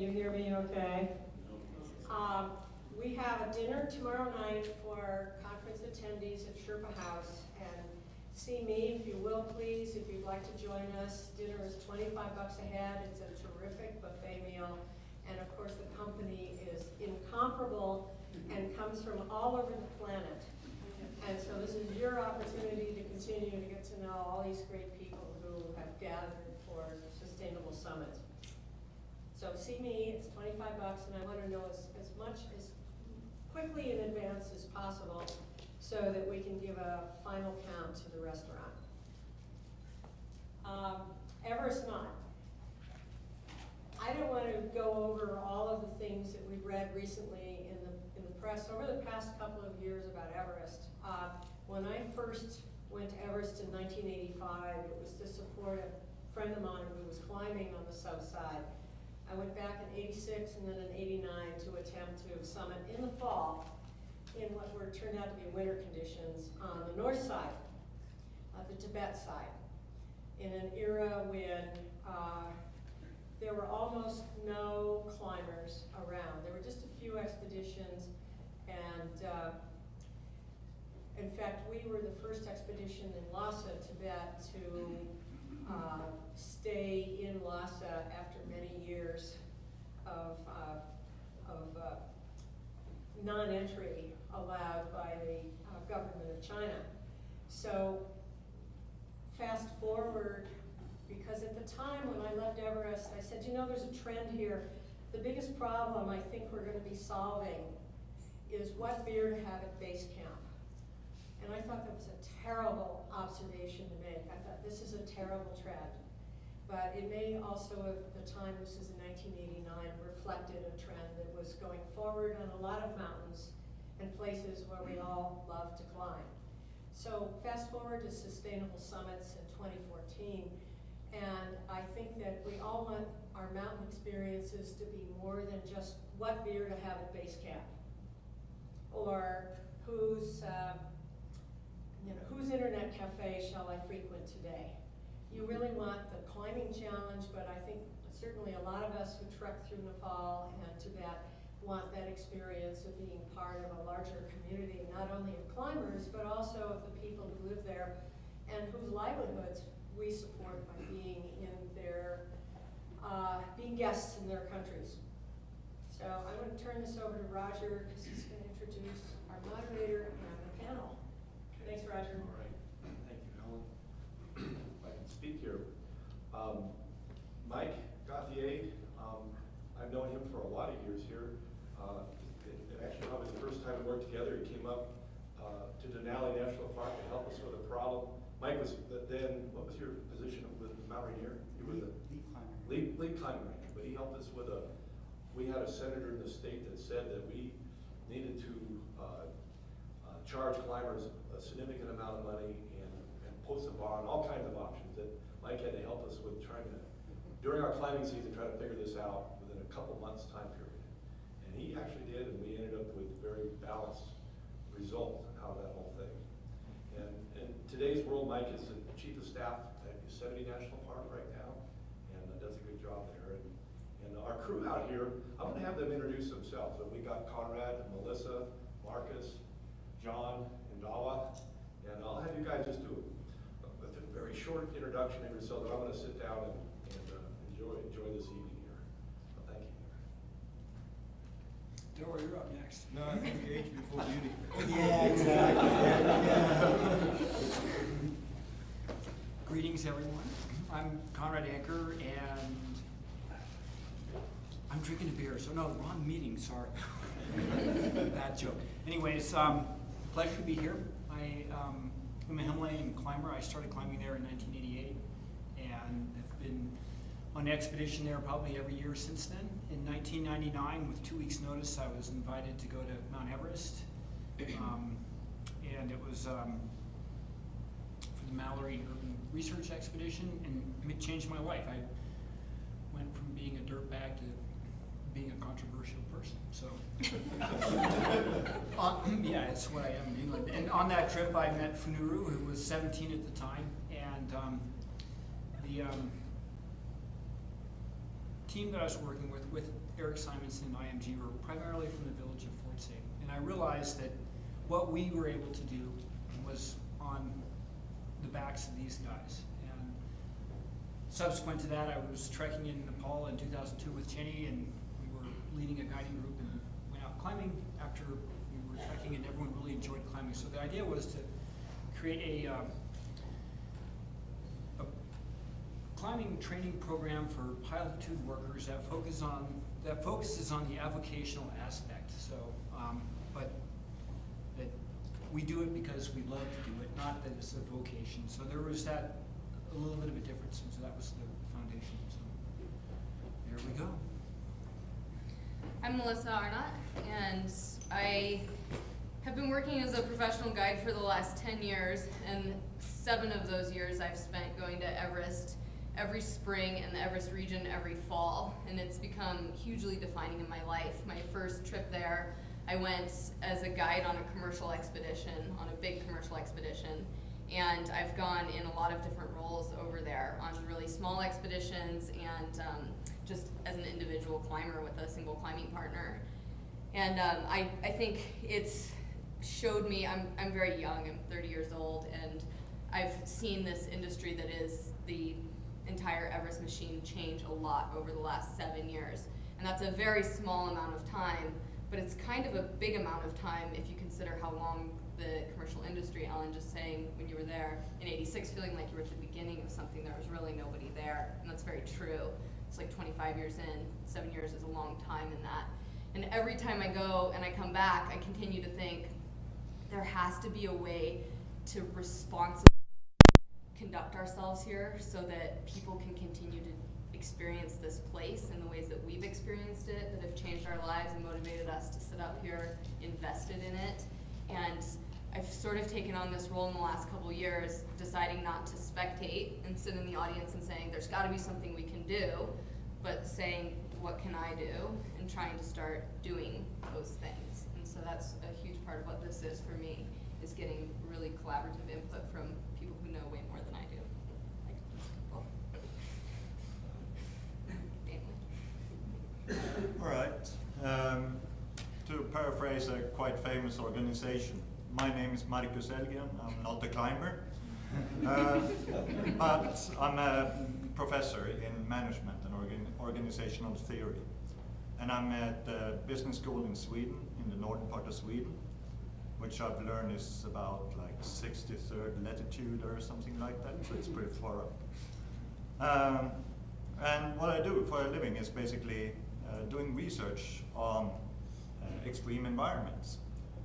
you hear me okay? We have a dinner tomorrow night for conference attendees at Sherpa House, and see me if you will, please, if you'd like to join us. Dinner is $25 a head. It's a terrific buffet meal, and of course the company is incomparable and comes from all over the planet. And so this is your opportunity to continue to get to know all these great people who have gathered for Sustainable Summit. So see me, it's $25, and I want to know as much as quickly in advance as possible so that we can give a final count to the restaurant. Everest Knot. I don't want to go over all of the things that we've read recently in the press over the past couple of years about Everest. When I first went to Everest in 1985, it was to support a friend of mine who was climbing on the south side. I went back in '86 and then in '89 to attempt to summit in the fall in what turned out to be winter conditions on the north side, the Tibet side, in an era when there were almost no climbers around. There were just a few expeditions, and in fact, we were the first expedition in Lhasa, Tibet, to stay in Lhasa after many years of non-entry allowed by the government of China. So fast forward, because at the time when I left Everest, I said, you know, there's a trend here. The biggest problem I think we're going to be solving is what beer to have at base camp. And I thought that was a terrible observation to make. I thought this is a terrible trend. But it may also, at the time, this is in 1989, reflected a trend that was going forward on a lot of mountains and places where we all love to climb. So fast forward to Sustainable Summits in 2014, and I think that we all want our mountain experiences to be more than just what beer to have at base camp, or whose internet cafe shall I frequent today. You really want the climbing challenge, but I think certainly a lot of us who trek through Nepal and Tibet want that experience of being part of a larger community, not only of climbers, but also of the people who live there and whose livelihoods we support by being in their, being guests in their countries. So I'm going to turn this over to Roger because he's going to introduce our moderator and the panel. Okay. Thanks, Roger. All right. Thank you, Helen. If I can speak here. Mike Gauthier, I've known him for a lot of years here. It actually probably the first time we worked together, he came up to Denali National Park to help us with a problem. Mike was then, what was your position with Mount Rainier? You were the lead climber ranger, but he helped us with we had a senator in the state that said that we needed to charge climbers a significant amount of money and post a bond, all kinds of options that Mike had to help us with trying to, during our climbing season, try to figure this out within a couple months time period. And he actually did, and we ended up with a very balanced result out of that whole thing. And in today's world, Mike is the chief of staff at Yosemite National Park right now, and does a good job there. And our crew out here, I'm going to have them introduce themselves. So we got Conrad, Melissa, Markus, John, and Dawa, and I'll have you guys just do a very short introduction of yourself, and I'm going to sit down and enjoy this evening here. So thank you. Dawa, you're up next. No, I think age before beauty. Yeah, exactly. Yeah. Greetings, everyone. I'm Conrad Anker, and I'm drinking a beer, so no, wrong meeting, sorry. Bad joke. Anyways, pleasure to be here. I'm a Himalayan climber. I started climbing there in 1988, and have been on expedition there probably every year since then. In 1999, with 2 weeks' notice, I was invited to go to Mount Everest, and it was for the Mallory Urban Research Expedition, and it changed my life. I went from being a dirtbag to being a controversial person. So, yeah, it's what I am in England. And on that trip, I met Funuru, who was 17 at the time, and team that I was working with Eric Simonson and IMG, were primarily from the village of Fort St. And I realized that what we were able to do was on the backs of these guys. And subsequent to that, I was trekking in Nepal in 2002 with Cheney, and we were leading a guiding group and went out climbing after we were trekking, and everyone really enjoyed climbing. So the idea was to create a climbing training program for high altitude workers that focuses on the avocational aspect. So, but that we do it because we love to do it, not that it's a vocation. So there was that a little bit of a difference, and so that was the foundation. So there we go. I'm Melissa Arnott, and I have been working as a professional guide for the last 10 years, and 7 of those years I've spent going to Everest every spring and the Everest region every fall, and it's become hugely defining in my life. My first trip there, I went as a guide on a commercial expedition, on a big commercial expedition, and I've gone in a lot of different roles over there on really small expeditions and just as an individual climber with a single climbing partner. And I think it's showed me, I'm very young, I'm 30 years old, and I've seen this industry that is the entire Everest machine change a lot over the last 7 years. And that's a very small amount of time, but it's kind of a big amount of time if you consider how long the commercial industry, Ellen just saying when you were there in '86 feeling like you were at the beginning of something, there was really nobody there, and that's very true. It's like 25 years in, 7 years is a long time in that. And every time I go and I come back, I continue to think there has to be a way to responsibly conduct ourselves here so that people can continue to experience this place in the ways that we've experienced it, that have changed our lives and motivated us to sit up here invested in it. And I've sort of taken on this role in the last couple years, deciding not to spectate and sit in the audience and saying there's got to be something we can do, but saying what can I do, and trying to start doing those things. And so that's a huge part of what this is for me, is getting really collaborative input from people who know way more than I do. Like, All right. To paraphrase a quite famous organization, my name is Markus Hallgren. I'm not a climber, but I'm a professor in management and organizational theory. And I'm at the business school in Sweden, in the northern part of Sweden, which I've learned is about like 63rd latitude or something like that, so it's pretty far up. And what I do for a living is basically doing research on extreme environments,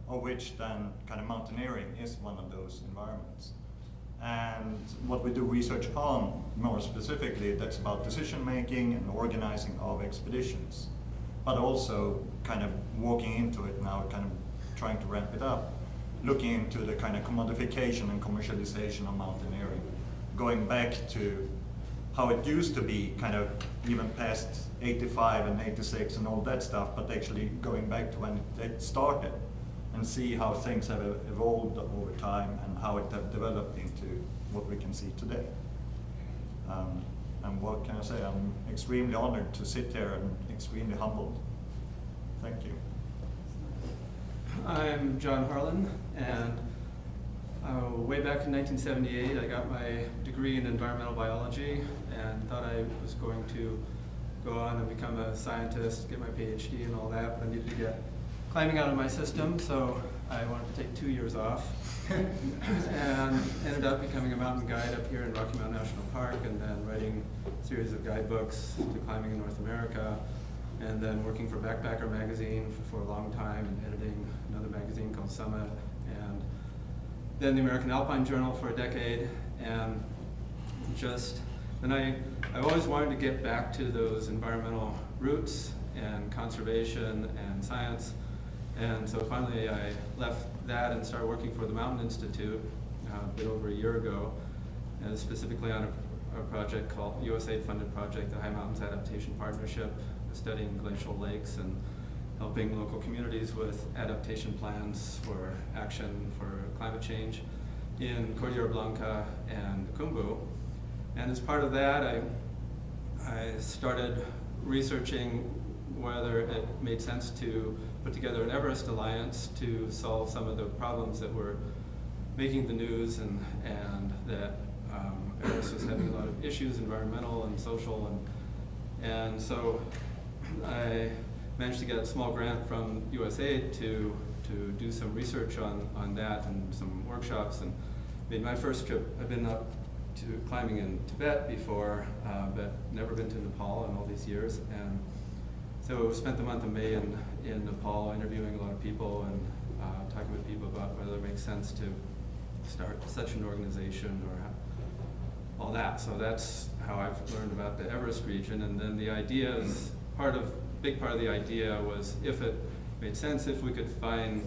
of which then kind of mountaineering is one of those environments. And what we do research on, more specifically, that's about decision making and organizing of expeditions, but also kind of walking into it now, kind of trying to ramp it up, looking into the kind of commodification and commercialization of mountaineering, going back to how it used to be, kind of even past 85 and 86 and all that stuff, but actually going back to when it started and see how things have evolved over time and how it have developed into what we can see today. And what can I say? I'm extremely honored to sit here and extremely humbled. Thank you. I'm John Harlin, and way back in 1978 I got my degree in environmental biology and thought I was going to go on and become a scientist, get my PhD and all that, but I needed to get climbing out of my system, so I wanted to take 2 years off and ended up becoming a mountain guide up here in Rocky Mountain National Park, and then writing a series of guidebooks to climbing in North America, and then working for Backpacker magazine for a long time and editing another magazine called Summit, and then the American Alpine Journal for a decade, and then I always wanted to get back to those environmental roots and conservation and science, and so finally I left that and started working for the Mountain Institute a bit over a year ago, and specifically on a project called USAID-funded project, the High Mountains Adaptation Partnership, studying glacial lakes and helping local communities with adaptation plans for action for climate change in Cordillera Blanca and Kumbu. And as part of that, I started researching whether it made sense to put together an Everest Alliance to solve some of the problems that were making the news, and that Everest was having a lot of issues, environmental and social, and so I managed to get a small grant from USAID to do some research on that and some workshops, and made my first trip. I've been up to climbing in Tibet before, but never been to Nepal in all these years, and so spent the month of May in Nepal interviewing a lot of people and talking with people about whether it makes sense to start such an organization or all that. So that's how I've learned about the Everest region, and then the idea is big part of the idea was if it made sense, if we could find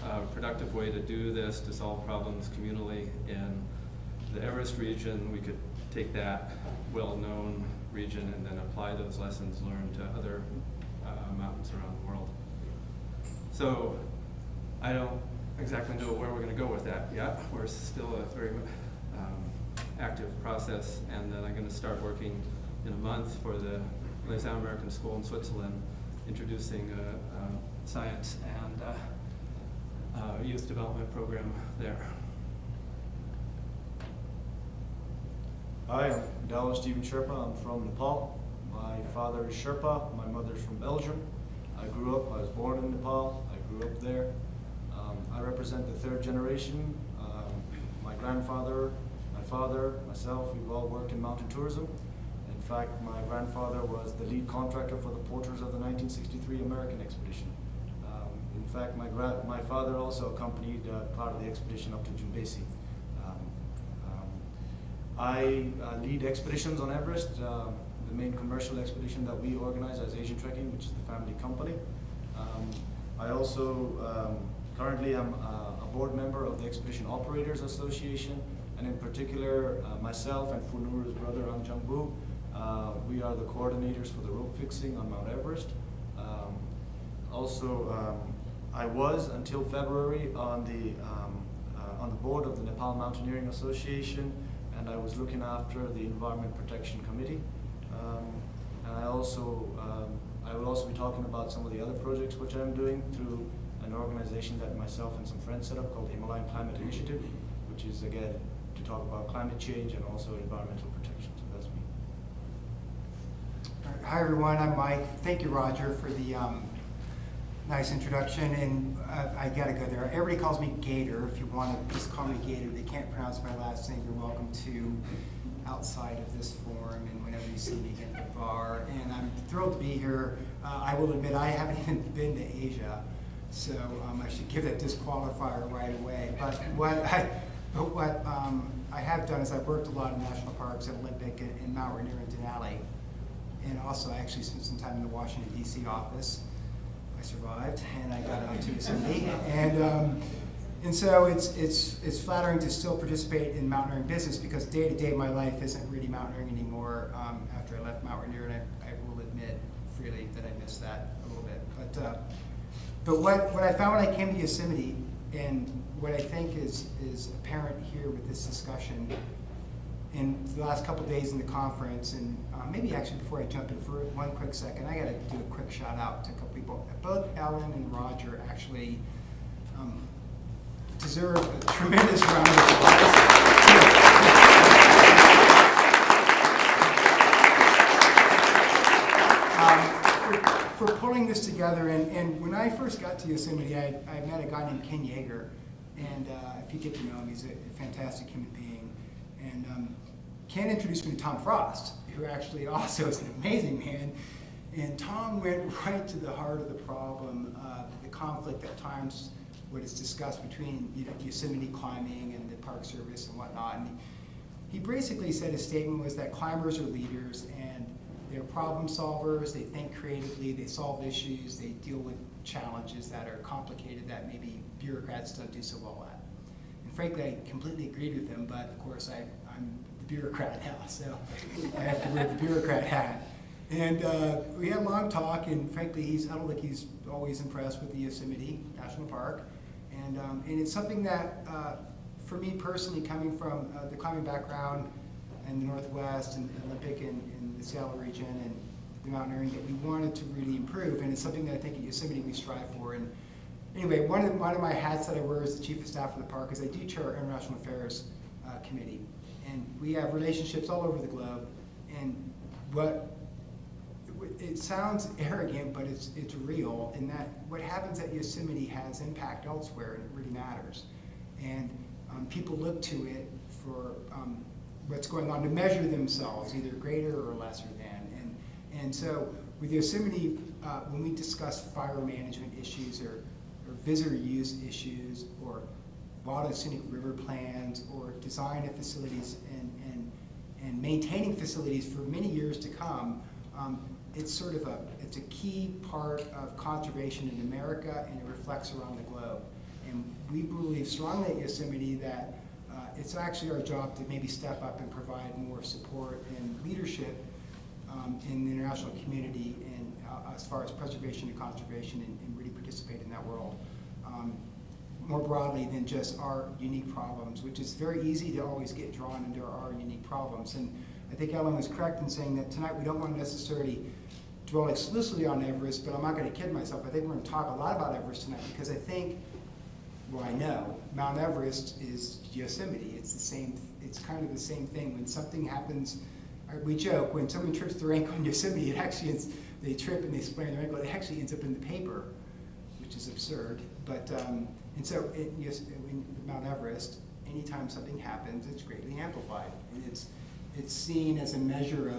a productive way to do this, to solve problems communally in the Everest region, we could take that well-known region and then apply those lessons learned to other mountains around the world. So I don't exactly know where we're going to go with that yet. We're still a very active process, and then I'm going to start working in a month for the Les American School in Switzerland, introducing science and youth development program there. Hi, I'm Dawa Sherpa. I'm from Nepal. My father is Sherpa. My mother's from Belgium. I was born in Nepal. I grew up there. I represent the third generation. My grandfather, my father, myself, we've all worked in mountain tourism. In fact, my grandfather was the lead contractor for the porters of the 1963 American expedition. In fact, my father also accompanied part of the expedition up to Jumbesi. I lead expeditions on Everest. The main commercial expedition that we organize as Asian Trekking, which is the family company. I also currently am a board member of the Expedition Operators Association, and in particular, myself and Funuru's brother Angjangbu, we are the coordinators for the rope fixing on Mount Everest. I was until February on the board of the Nepal Mountaineering Association, and I was looking after the Environment Protection Committee. And I will also be talking about some of the other projects which I'm doing through an organization that myself and some friends set up called the Himalayan Climate Initiative, which is again to talk about climate change and also environmental protection. So that's me. Hi everyone, I'm Mike. Thank you, Roger, for the nice introduction. And I gotta go there. Everybody calls me Gator. If you want to just call me Gator, they can't pronounce my last name. You're welcome to outside of this forum and whenever you see me at the bar. And I'm thrilled to be here. I will admit I haven't even been to Asia, so I should give that disqualifier right away. But what I have done is I've worked a lot in national parks at Olympic and Mount Rainier and Denali, and also I actually spent some time in the Washington D.C. office. I survived, and I got out to Yosemite, and so it's flattering to still participate in mountaineering business, because day to day my life isn't really mountaineering anymore. After I left Mount Rainier, and I will admit freely that I missed that a little bit. But what I found when I came to Yosemite, and what I think is apparent here with this discussion, in the last couple of days in the conference, and maybe actually before I jump in for one quick second, I got to do a quick shout out to a couple people. Both Ellen and Roger actually deserve a tremendous round of applause for pulling this together. And when I first got to Yosemite, I met a guy named Ken Yeager, and if you get to know him, he's a fantastic human being. And Ken introduced me to Tom Frost, who actually also is an amazing man. And Tom went right to the heart of the problem, the conflict at times, what is discussed between Yosemite climbing and the Park Service and whatnot. And he basically said his statement was that climbers are leaders and they're problem solvers, they think creatively, they solve issues, they deal with challenges that are complicated that maybe bureaucrats don't do so well at. And frankly, I completely agreed with him, but of course I'm the bureaucrat now, so I have to wear the bureaucrat hat. And we had a long talk, and frankly, I don't think he's always impressed with the Yosemite National Park. And it's something that, for me personally, coming from the climbing background in the Northwest and Olympic and in the Seattle region, and the mountaineering that we wanted to really improve, and it's something that I think at Yosemite we strive for. And anyway, one of my hats that I wear as the chief of staff of the park is I do chair our International Affairs Committee, and we have relationships all over the globe. And it sounds arrogant, but it's real, in that what happens at Yosemite has impact elsewhere, and it really matters. And people look to it for what's going on to measure themselves, either greater or lesser than. And so with Yosemite, when we discuss fire management issues or visitor use issues or wild and scenic river plans or design of facilities and maintaining facilities for many years to come, it's sort of it's a key part of conservation in America, and it reflects around the globe. And we believe strongly at Yosemite that it's actually our job to maybe step up and provide more support and leadership in the international community, and as far as preservation and conservation, and really participate in that world more broadly than just our unique problems, which is very easy to always get drawn into our unique problems. And I think Ellen was correct in saying that tonight we don't want to necessarily dwell exclusively on Everest, but I'm not going to kid myself. I think we're going to talk a lot about Everest tonight, because I think, well, I know Mount Everest is Yosemite. It's the same. It's kind of the same thing. When something happens, we joke, when someone trips their ankle in Yosemite, it actually they trip and they sprain their ankle. It actually ends up in the paper, which is absurd. But and so in Mount Everest, anytime something happens, it's greatly amplified, and it's seen as a measure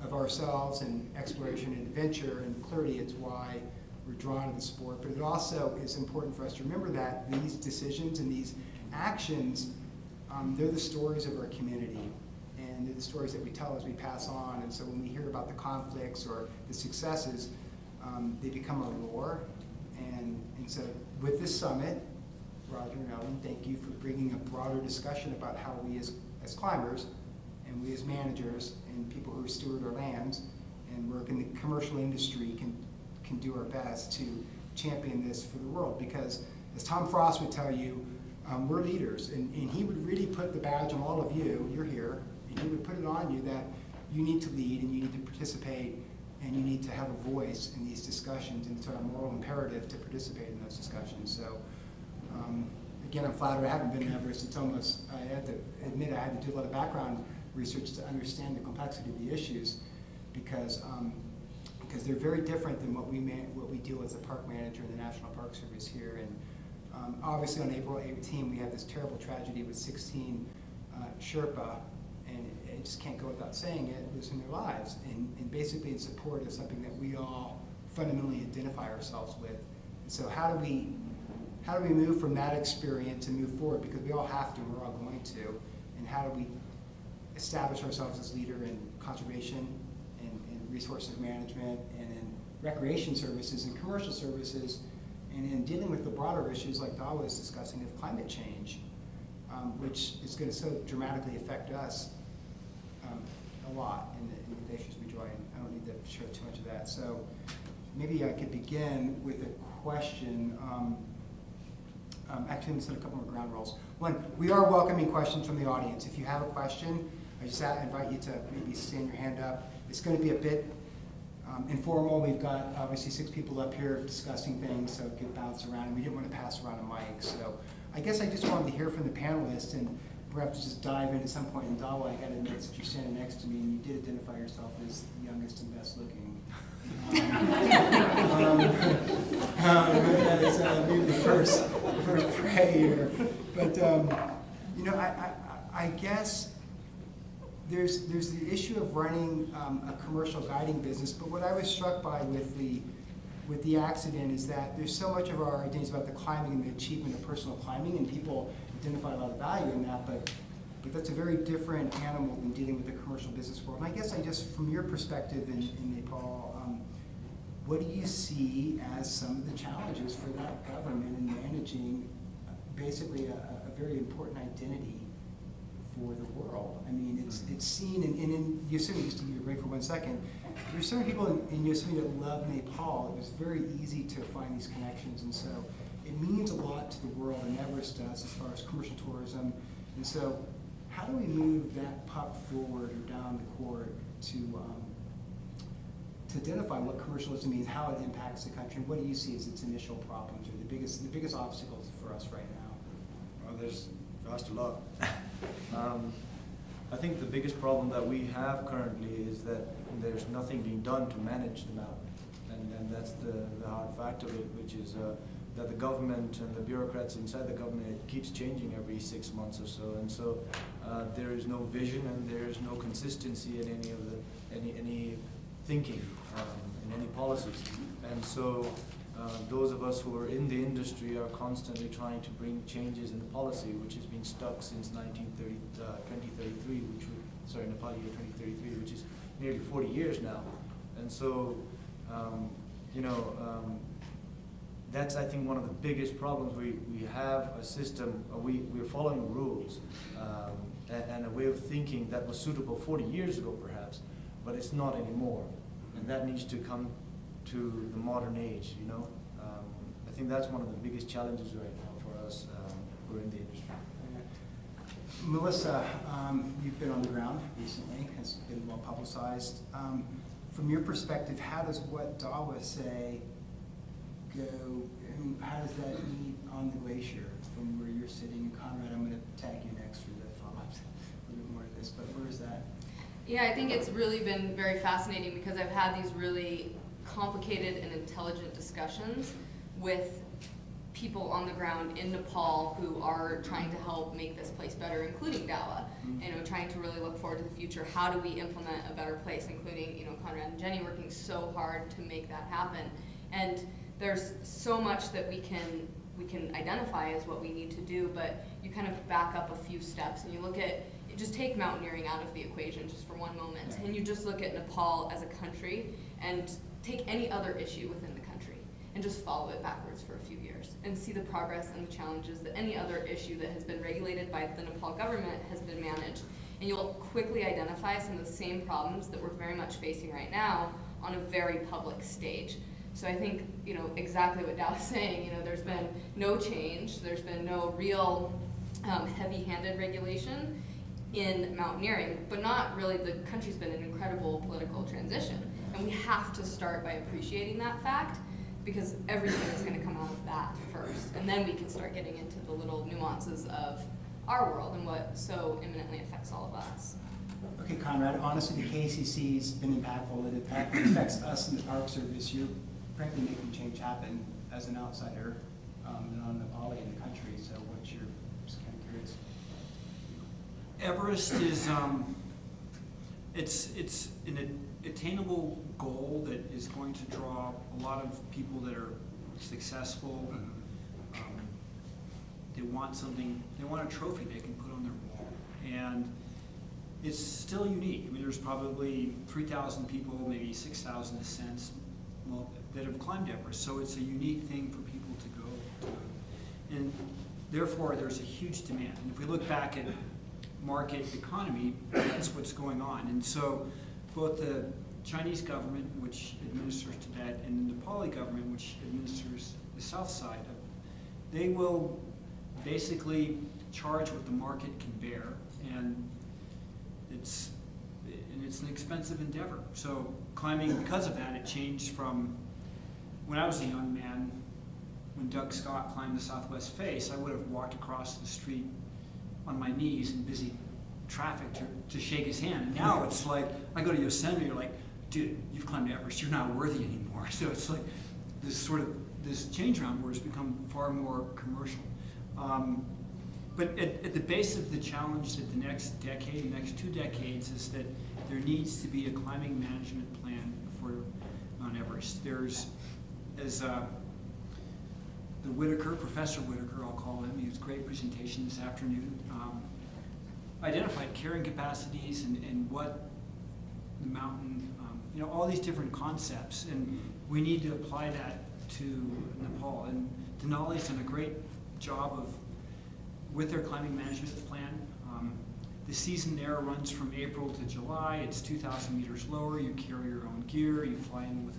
of ourselves and exploration and adventure. And clearly, it's why we're drawn to the sport. But it also is important for us to remember that these decisions and these actions, they're the stories of our community, and they're the stories that we tell as we pass on. And so when we hear about the conflicts or the successes, they become our lore. And so with this summit, Roger and Ellen, thank you for bringing a broader discussion about how we as climbers and we as managers and people who steward our lands and work in the commercial industry can do our best to champion this for the world. Because as Tom Frost would tell you, we're leaders, and he would really put the badge on all of you, you're here, and he would put it on you that you need to lead and you need to participate and you need to have a voice in these discussions, and it's our moral imperative to participate in those discussions. So again, I'm flattered. I haven't been to Everest. It's almost, I had to admit, I had to do a lot of background research to understand the complexity of the issues, because they're very different than what we deal as a park manager in the National Park Service here. And obviously on April 18, we had this terrible tragedy with 16 Sherpa, and I just can't go without saying it, losing their lives, and basically in support of something that we all fundamentally identify ourselves with. And so how do we move from that experience and move forward? Because we all have to, we're all going to. And how do we establish ourselves as leader in conservation and resources management and in recreation services and commercial services, and in dealing with the broader issues like Dawa is discussing of climate change, which is going to so dramatically affect us a lot in the glaciers we join. I don't need to share too much of that. So maybe I could begin with a question. Actually, I'm going to set a couple more ground rules. One, we are welcoming questions from the audience. If you have a question, I just invite you to maybe stand your hand up. It's going to be a bit informal. We've got obviously 6 people up here discussing things, so it could bounce around. And we didn't want to pass around a mic. So I guess I just wanted to hear from the panelists, and perhaps just dive in at some point. In Dawa, I got to admit that you're standing next to me, and you did identify yourself as the youngest and best looking. That is maybe the first prey here. But you know, I guess there's the issue of running a commercial guiding business. But what I was struck by with the accident is that there's so much of our ideas about the climbing and the achievement of personal climbing, and people identify a lot of value in that. But that's a very different animal than dealing with the commercial business world. And I guess from your perspective in Nepal, what do you see as some of the challenges for that government in managing basically a very important identity for the world? I mean, it's seen, and in Yosemite, just to give you a break for 1 second, there's certain people in Yosemite that love Nepal. It was very easy to find these connections, and so it means a lot to the world, and Everest does as far as commercial tourism. And so how do we move that puck forward or down the court to to identify what commercialism means, how it impacts the country, what do you see as its initial problems or the biggest obstacles for us right now? Well, there's vast a lot. I think the biggest problem that we have currently is that there's nothing being done to manage the mountain. And that's the hard fact of it, which is that the government and the bureaucrats inside the government, it keeps changing every 6 months or so. And so there is no vision and there is no consistency in any of any thinking in any policies. And so those of us who are in the industry are constantly trying to bring changes in the policy, which has been stuck since 2033, Nepali year 2033, which is nearly 40 years now. And so, that's, I think, one of the biggest problems. We have a system, we're following rules and a way of thinking that was suitable 40 years ago, perhaps, but it's not anymore. And that needs to come to the modern age, I think that's one of the biggest challenges right now for us who are in the industry. Melissa, you've been on the ground recently, has been well publicized. From your perspective, how does what Dawa say go, and how does that meet on the glacier from where you're sitting? Conrad, I'm going to tag you next for the follow-up a little bit more of this, but where is that? Yeah, I think it's really been very fascinating because I've had these really complicated and intelligent discussions with people on the ground in Nepal who are trying to help make this place better, including Dawa, trying to really look forward to the future. How do we implement a better place, including, Conrad and Jenny working so hard to make that happen. And there's so much that we can identify as what we need to do, but you kind of back up a few steps and you look at, just take mountaineering out of the equation just for one moment, and you just look at Nepal as a country and take any other issue within the country and just follow it backwards for a few years and see the progress and the challenges that any other issue that has been regulated by the Nepal government has been managed. And you'll quickly identify some of the same problems that we're very much facing right now on a very public stage. So I think, exactly what Dawa's saying, there's been no change, there's been no real heavy-handed regulation in mountaineering, but not really. The country's been an incredible political transition, and we have to start by appreciating that fact, because everything is going to come out of that first, and then we can start getting into the little nuances of our world and what so imminently affects all of us. Okay, Conrad, honestly, the KCC's been impactful. It affects us in the Park Service. You're frankly making change happen as an outsider, non-Nepali in the country, so what's your, just kind of curious. Everest is, it's an attainable goal that is going to draw a lot of people that are successful. They want something, they want a trophy they can put on their wall. And it's still unique. I mean, there's probably 3,000 people, maybe 6,000 ascents that have climbed Everest. So it's a unique thing for people to go to. And therefore, there's a huge demand. And if we look back at market economy, that's what's going on. And so both the Chinese government, which administers Tibet, and the Nepali government, which administers the south side, they will basically charge what the market can bear, and it's an expensive endeavor. So climbing, because of that, it changed from when I was a young man. When Doug Scott climbed the Southwest Face, I would have walked across the street on my knees in busy traffic to shake his hand. And now it's like, I go to Yosemite, you're like, dude, you've climbed Everest, you're not worthy anymore. So it's like this change around where it's become far more commercial. But at the base of the challenge that the next decade, next 2 decades, is that there needs to be a climbing management plan for Mount Everest. There's, as the Whitaker, Professor Whitaker, I'll call him, he has a great presentation this afternoon, identified carrying capacities and what the mountain, all these different concepts, and we need to apply that to Nepal. And Denali's done a great job with their climbing management plan. The season there runs from April to July. It's 2,000 meters lower. You carry your own gear. You fly in with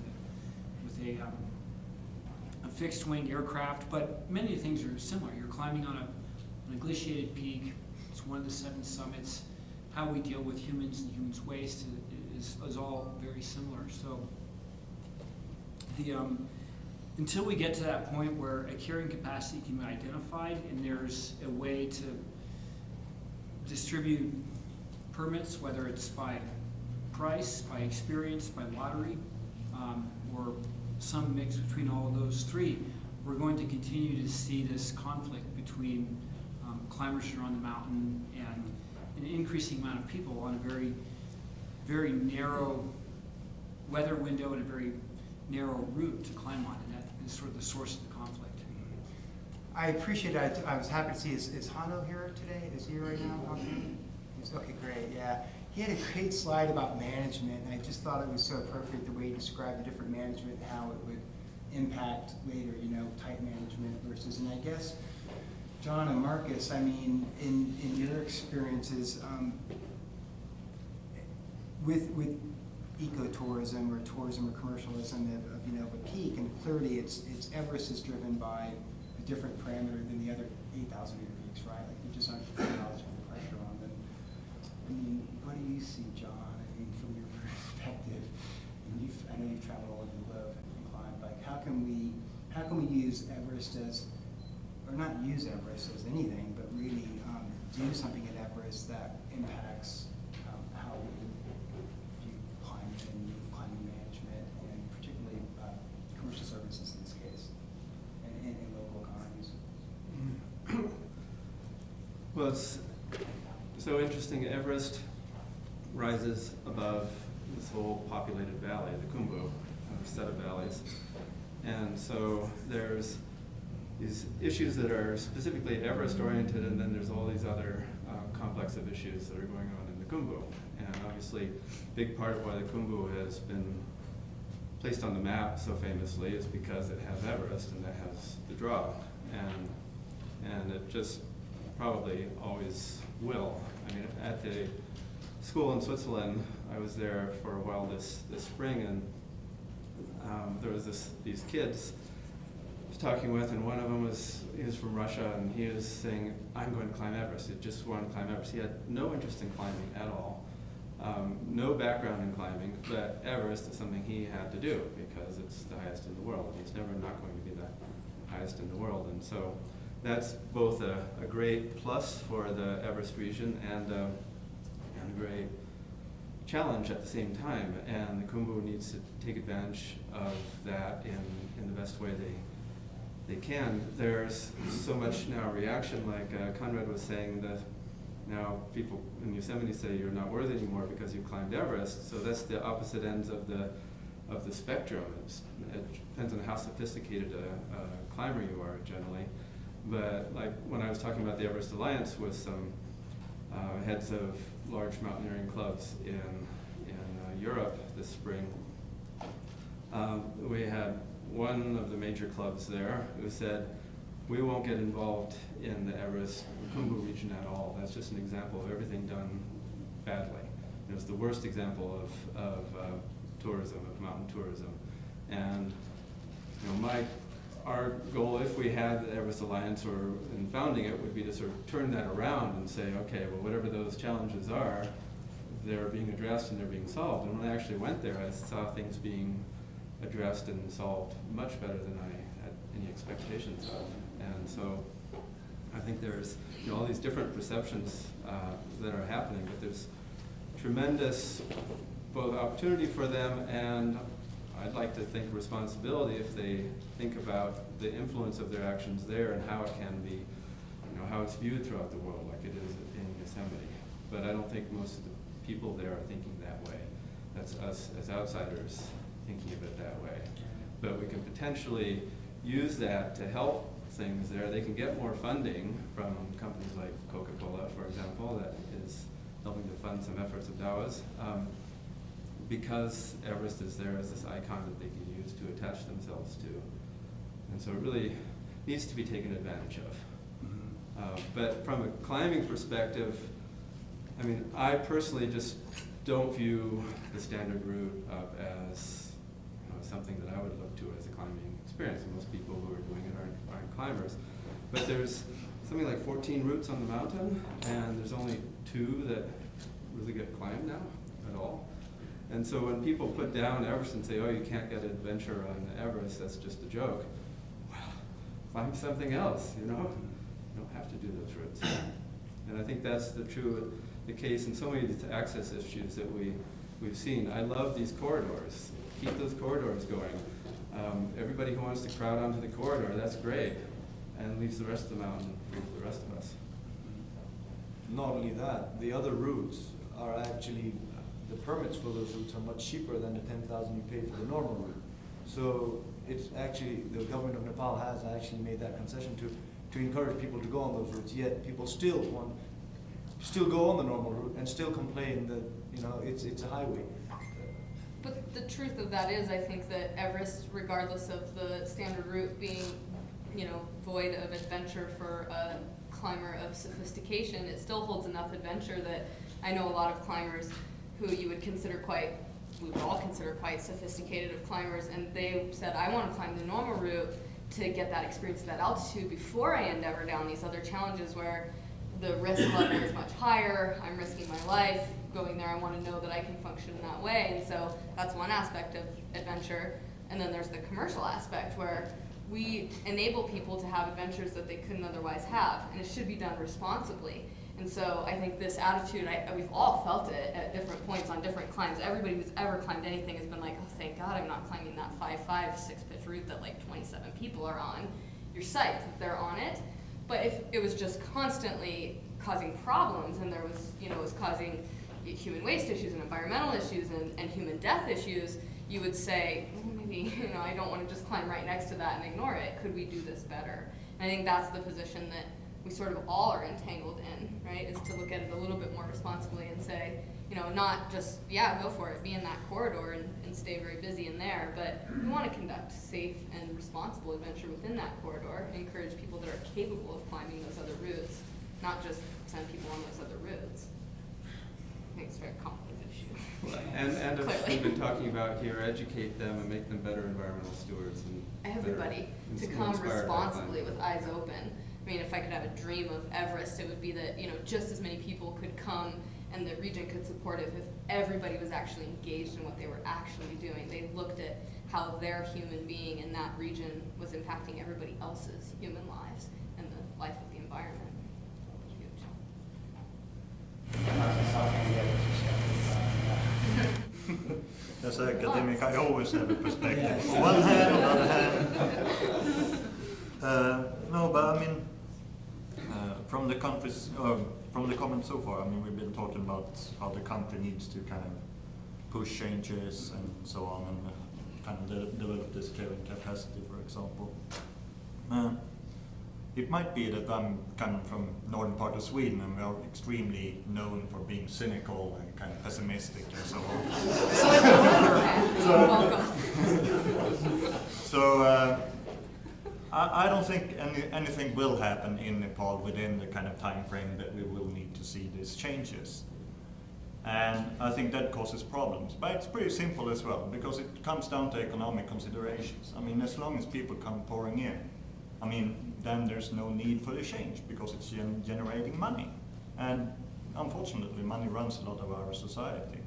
a fixed wing aircraft, but many things are similar. You're climbing on a glaciated peak. It's one of the 7 summits. How we deal with humans and humans' waste is all very similar. So Until we get to that point where a carrying capacity can be identified and there's a way to distribute permits, whether it's by price, by experience, by lottery, or some mix between all of those three, we're going to continue to see this conflict between climbers who are on the mountain and an increasing amount of people on a very, very narrow weather window and a very narrow route to climb on, and that is sort of the source of the conflict. I appreciate it. I was happy to see, is Hano here today? Is he right now? Okay, great, yeah. He had a great slide about management, and I just thought it was so appropriate the way he described the different management and how it would impact later, you know, tight management versus, and I guess, John and Markus, I mean, in your experiences, with ecotourism or tourism or commercialism of you know, of a peak, and clearly it's Everest is driven by a different parameter than the other 8,000 meter peaks, right? Like there just aren't knowledge of the pressure on them. I mean, what do you see, John? I mean, from your perspective, and I know you've traveled all over the globe and climbed. Like, how can we use Everest as, or not use Everest as anything, but really do something at Everest that impacts how we do climbing and climbing management, and particularly commercial services in this case, and local economies. Well, it's so interesting. Everest rises above this whole populated valley, the Khumbu, set of valleys. And so there's these issues that are specifically Everest-oriented, and then there's all these other complex of issues that are going on in the Khumbu. And obviously, a big part of why the Khumbu has been placed on the map so famously is because it has Everest, and that has the draw. And it just probably always will. I mean, at the school in Switzerland, I was there for a while this spring, and there was these kids I was talking with, and one of them was from Russia, and he was saying, I'm going to climb Everest. He just wanted to climb Everest. He had no interest in climbing at all, no background in climbing, but Everest is something he had to do because it's the highest in the world. He's never not going to be the highest in the world, and so that's both a great plus for the Everest region and a great challenge at the same time, and the Khumbu needs to take advantage of that in the best way they can. There's so much now reaction, like Conrad was saying, that now people in Yosemite say you're not worthy anymore because you climbed Everest. So that's the opposite ends of the spectrum. It depends on how sophisticated a climber you are generally. But like when I was talking about the Everest Alliance with some heads of large mountaineering clubs in Europe this spring, we had one of the major clubs there who said, we won't get involved in the Everest Khumbu region at all. That's just an example of everything done badly. It was the worst example of tourism, of mountain tourism. And our goal, if we had the Everest Alliance or in founding it, would be to sort of turn that around and say, okay, well, whatever those challenges are, they're being addressed and they're being solved. And when I actually went there, I saw things being addressed and solved much better than I had any expectations of. And so I think there's all these different perceptions that are happening, but there's tremendous both opportunity for them, and I'd like to think responsibility if they think about the influence of their actions there and how it can be, how it's viewed throughout the world like it is in Yosemite. But I don't think most of the people there are thinking that way. That's us as outsiders thinking of it that way. But we can potentially use that to help things there. They can get more funding from companies like Coca-Cola, for example, that is helping to fund some efforts of Dawa's, because Everest is there as this icon that they can use to attach themselves to. And so it really needs to be taken advantage of. But from a climbing perspective, I mean, I personally just don't view the standard route up as something that I would look to as a climbing experience. And most people who are doing it aren't climbers. But there's something like 14 routes on the mountain, and there's only 2 that really get climbed now at all. And so when people put down Everest and say, oh, you can't get an adventure on Everest, that's just a joke. Well, find something else, you know? You don't have to do those routes. And I think that's the case in so many of these access issues that we've seen. I love these corridors. Keep those corridors going. Everybody who wants to crowd onto the corridor, that's great. And leaves the rest of the mountain for the rest of us. Not only that, the other routes are actually, the permits for those routes are much cheaper than the 10,000 you pay for the normal route. So it's actually, the government of Nepal has actually made that concession to encourage people to go on those routes, yet people still go on the normal route and still complain that, you know, it's a highway. But the truth of that is, I think that Everest, regardless of the standard route being, you know, void of adventure for a climber of sophistication, it still holds enough adventure that I know a lot of climbers who you would consider we would all consider quite sophisticated of climbers, and they said, I want to climb the normal route to get that experience of that altitude before I endeavor down these other challenges where the risk level is much higher, I'm risking my life, going there I want to know that I can function in that way, and so that's one aspect of adventure. And then there's the commercial aspect where we enable people to have adventures that they couldn't otherwise have, and it should be done responsibly. And so I think this attitude, we've all felt it at different points on different climbs. Everybody who's ever climbed anything has been like, oh, thank God I'm not climbing that 5.5, 6-pitch route that like 27 people are on. You're psyched that they're on it. But if it was just constantly causing problems and there was, you know, it was causing human waste issues and environmental issues and human death issues, you would say, well, maybe, you know, I don't want to just climb right next to that and ignore it. Could we do this better? And I think that's the position that we sort of all are entangled in, right, is to look at it a little bit more responsibly and say, you know, not just, yeah, go for it, be in that corridor and stay very busy in there, but we want to conduct safe and responsible adventure within that corridor and encourage people that are capable of climbing those other routes, not just send people on those other routes. I think it's a very complicated issue. And as we've been talking about here, educate them and make them better environmental stewards. And everybody to come responsibly with eyes open. I mean, if I could have a dream of Everest, it would be that, you know, just as many people could come and the region could support it if everybody was actually engaged in what they were actually doing. They looked at how their human being in that region was impacting everybody else's human lives and the life of the environment. Huge. As an academic, I always have a perspective. On one hand, on the other hand. No, but I mean, from the countries, from the comments so far, I mean, we've been talking about how the country needs to kind of push changes and so on, and kind of develop this carrying capacity, for example. It might be that I'm coming from northern part of Sweden, and we are extremely known for being cynical and kind of pessimistic and so on. So I don't think anything will happen in Nepal within the kind of time frame that we will need to see these changes. And I think that causes problems. But it's pretty simple as well, because it comes down to economic considerations. I mean, as long as people come pouring in, I mean, then there's no need for the change, because it's generating money. And unfortunately, money runs a lot of our society.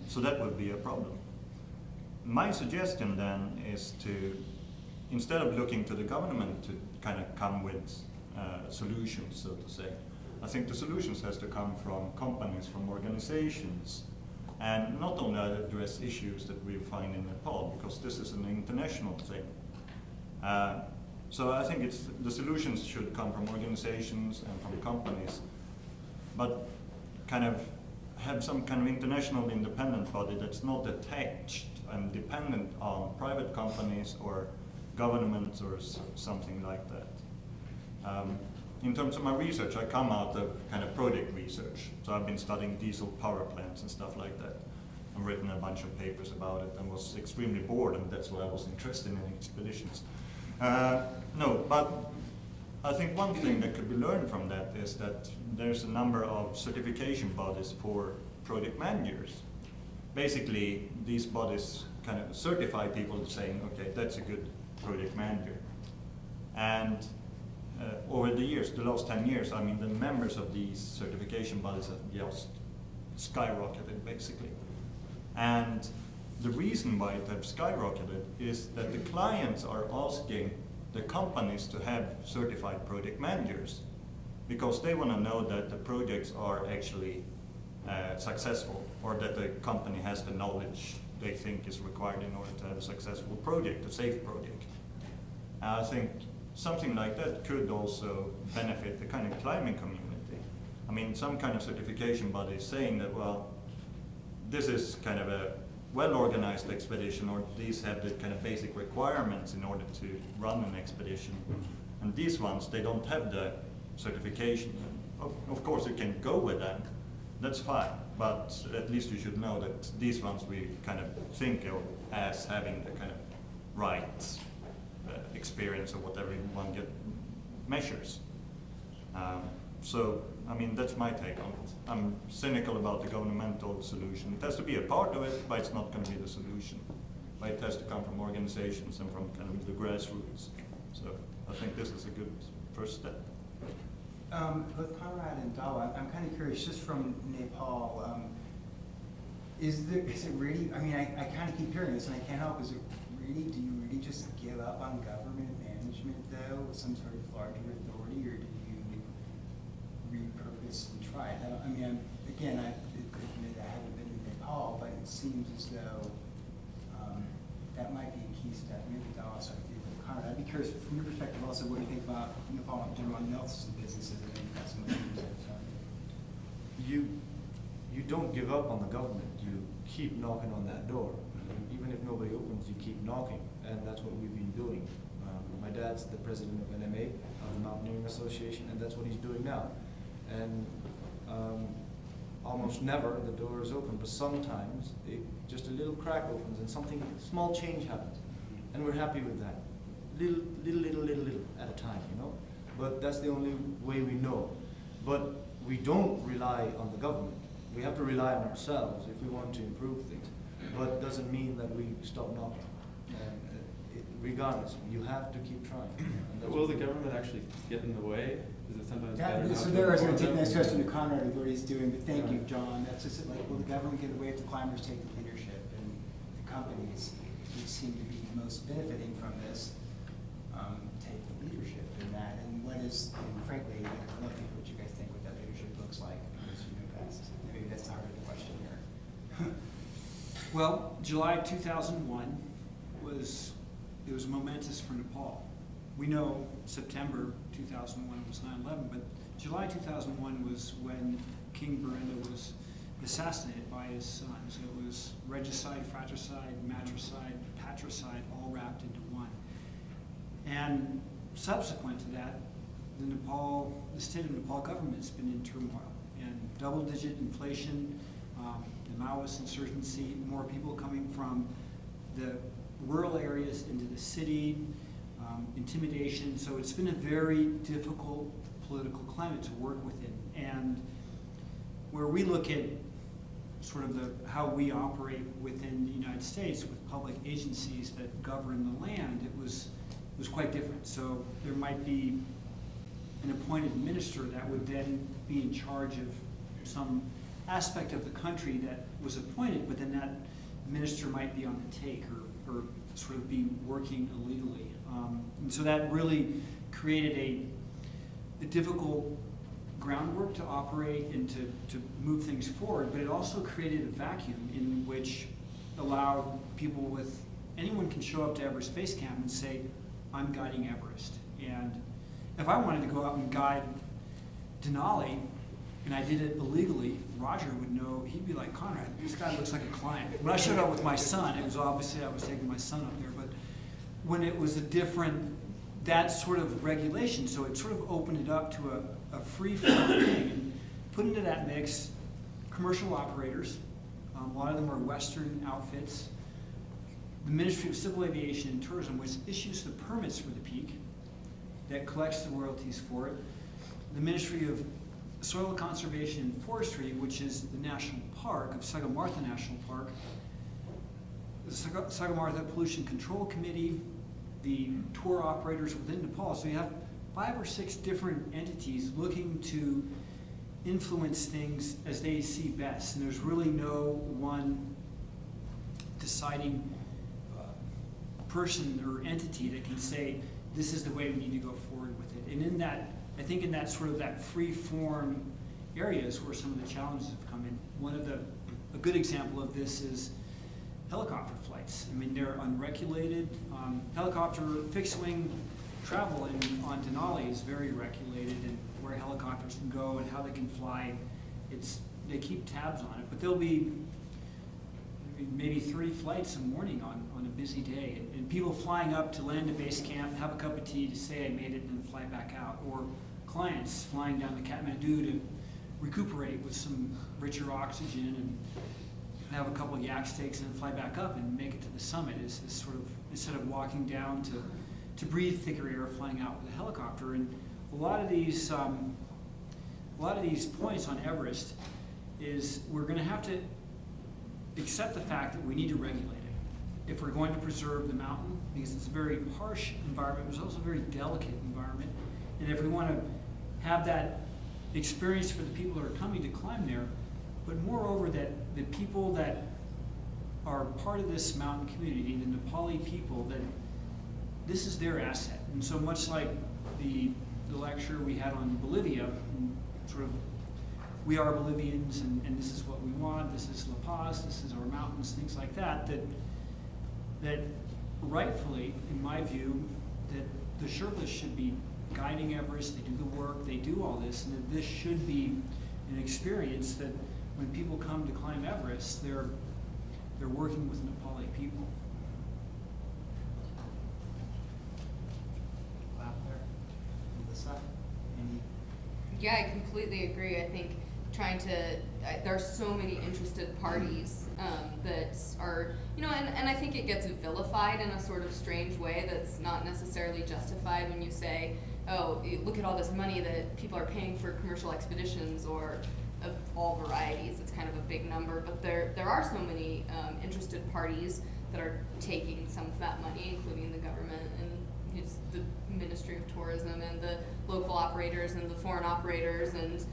So that would be a problem. My suggestion then is to, instead of looking to the government to kind of come with solutions, so to say, I think the solutions has to come from companies, from organizations, and not only address issues that we find in Nepal, because this is an international thing. So I think the solutions should come from organizations and from companies, but kind of have some kind of international independent body that's not attached and dependent on private companies or governments or something like that. In terms of my research, I come out of kind of project research. So I've been studying diesel power plants and stuff like that. I've written a bunch of papers about it and was extremely bored, and that's why I was interested in expeditions. No, but I think one thing that could be learned from that is that there's a number of certification bodies for project managers. Basically, these bodies kind of certify people saying, okay, that's a good project manager. And over the years, the last 10 years, I mean, the members of these certification bodies have just skyrocketed, basically. And the reason why it has skyrocketed is that the clients are asking the companies to have certified project managers, because they want to know that the projects are actually successful, or that the company has the knowledge they think is required in order to have a successful project, a safe project. I think something like that could also benefit the kind of climbing community. I mean, some kind of certification body is saying that, well, this is kind of a well-organized expedition, or these have the kind of basic requirements in order to run an expedition. And these ones, they don't have the certification. Of course, you can go with them, that's fine, but at least you should know that these ones we kind of think of as having the kind of right experience or whatever one measures. So, I mean, that's my take on it. I'm cynical about the governmental solution. It has to be a part of it, but it's not going to be the solution. But it has to come from organizations and from kind of the grassroots. So I think this is a good first step. Both Conrad and Dawa, I'm kind of curious, just from Nepal, is it really, I mean, I kind of keep hearing this and I can't help, do you really just give up on government management though, with some sort of larger authority, or do you repurpose and try it? I mean, again, I admit I haven't been in Nepal, but it seems as though that might be a key step. Maybe Dawa, so Conrad, I'd be curious from your perspective also what you think about Nepal and general else's businesses and then that's some You don't give up on the government. You keep knocking on that door. Even if nobody opens, you keep knocking, and that's what we've been doing. My dad's the president of NMA, of the Mountaineering Association, and that's what he's doing now. And almost never the door is open, but sometimes just a little crack opens and something small change happens, and we're happy with that. Little at a time, you know. But that's the only way we know. But we don't rely on the government. We have to rely on ourselves if we want to improve things. But it doesn't mean that we stop knocking. Regardless, you have to keep trying. Will the government actually get in the way? Is it sometimes better not so to there I was going to take inform the next them? question to Conrad of what he's doing, but thank you, John. That's just like, will the government get in the way if the climbers take the leadership? And the companies who seem to be most benefiting from this take the leadership in that. And what is, and frankly, I'd love to hear what you guys think what that leadership looks like. Because maybe that's the heart of the question here. Well, July 2001 was momentous for Nepal. We know September 2001 was 9/11, but July 2001 was when King Berenda was assassinated by his sons. It was regicide, fratricide, matricide, patricide, all wrapped into one. And subsequent to that, the state of Nepal government has been in turmoil, and double-digit inflation, the Maoist insurgency, more people coming from the rural areas into the city, intimidation. So it's been a very difficult political climate to work within. And where we look at sort of how we operate within the United States with public agencies that govern the land, it was quite different. So there might be an appointed minister that would then be in charge of some aspect of the country that was appointed, but then that minister might be on the take or sort of be working illegally. And so that really created a difficult groundwork to operate and to move things forward, but it also created a vacuum in which allowed people anyone can show up to Everest Base Camp and say, I'm guiding Everest. And if I wanted to go out and guide Denali, and I did it illegally, Roger would know, he'd be like, Conrad, this guy looks like a client. When I showed up with my son, it was obviously I was taking my son up there, but when it was that sort of regulation, so it sort of opened it up to a free-flowing thing. And put into that mix commercial operators, a lot of them are Western outfits, the Ministry of Civil Aviation and Tourism, which issues the permits for the peak, that collects the royalties for it, the Ministry of Soil Conservation and Forestry, which is the national park of Sagarmatha National Park, the Sagarmatha Pollution Control Committee, the tour operators within Nepal. So you have 5 or 6 different entities looking to influence things as they see best. And there's really no one deciding person or entity that can say, this is the way we need to go forward with it. And in that, I think in that sort of that free form areas where some of the challenges have come in, a good example of this is helicopter flights. I mean, they're unregulated. Helicopter fixed wing travel on Denali is very regulated, and where helicopters can go and how they can fly. They keep tabs on it, but there'll be maybe 30 flights a morning on a busy day, and people flying up to land at base camp, have a cup of tea to say I made it, and then fly back out, or clients flying down to Kathmandu to recuperate with some richer oxygen and have a couple of yak steaks and then fly back up and make it to the summit. Is this sort of, instead of walking down to breathe thicker air, flying out with a helicopter. And a lot of these points on Everest is we're going to have to accept the fact that we need to regulate it if we're going to preserve the mountain, because it's a very harsh environment, but it's also a very delicate environment. And if we want to have that experience for the people that are coming to climb there, but moreover that the people that are part of this mountain community, the Nepali people, that this is their asset. And so much like the lecture we had on Bolivia, and sort of we are Bolivians and this is what we want, this is La Paz, this is our mountains, things like that, that rightfully, in my view, that the Sherpas should be guiding Everest, they do the work, they do all this, and that this should be an experience that when people come to climb Everest, they're working with Nepali people. Yeah, I completely agree. I think there are so many interested parties that are, and I think it gets vilified in a sort of strange way that's not necessarily justified when you say, oh, look at all this money that people are paying for commercial expeditions or of all varieties. It's kind of a big number, but there are so many interested parties that are taking some of that money, including the government and the Ministry of Tourism and the local operators and the foreign operators and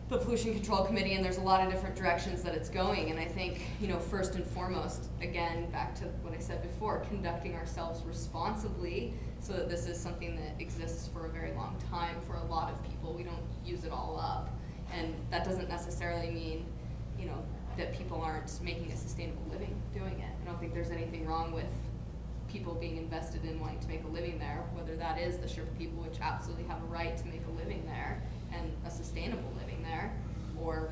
the Pollution Control Committee, and there's a lot of different directions that it's going. And I think, first and foremost, again, back to what I said before, conducting ourselves responsibly so that this is something that exists for a very long time for a lot of people. We don't use it all up. And that doesn't necessarily mean, that people aren't making a sustainable living doing it. I don't think there's anything wrong with people being invested in wanting to make a living there, whether that is the Sherpa people, which absolutely have a right to make a living there and a sustainable living there, or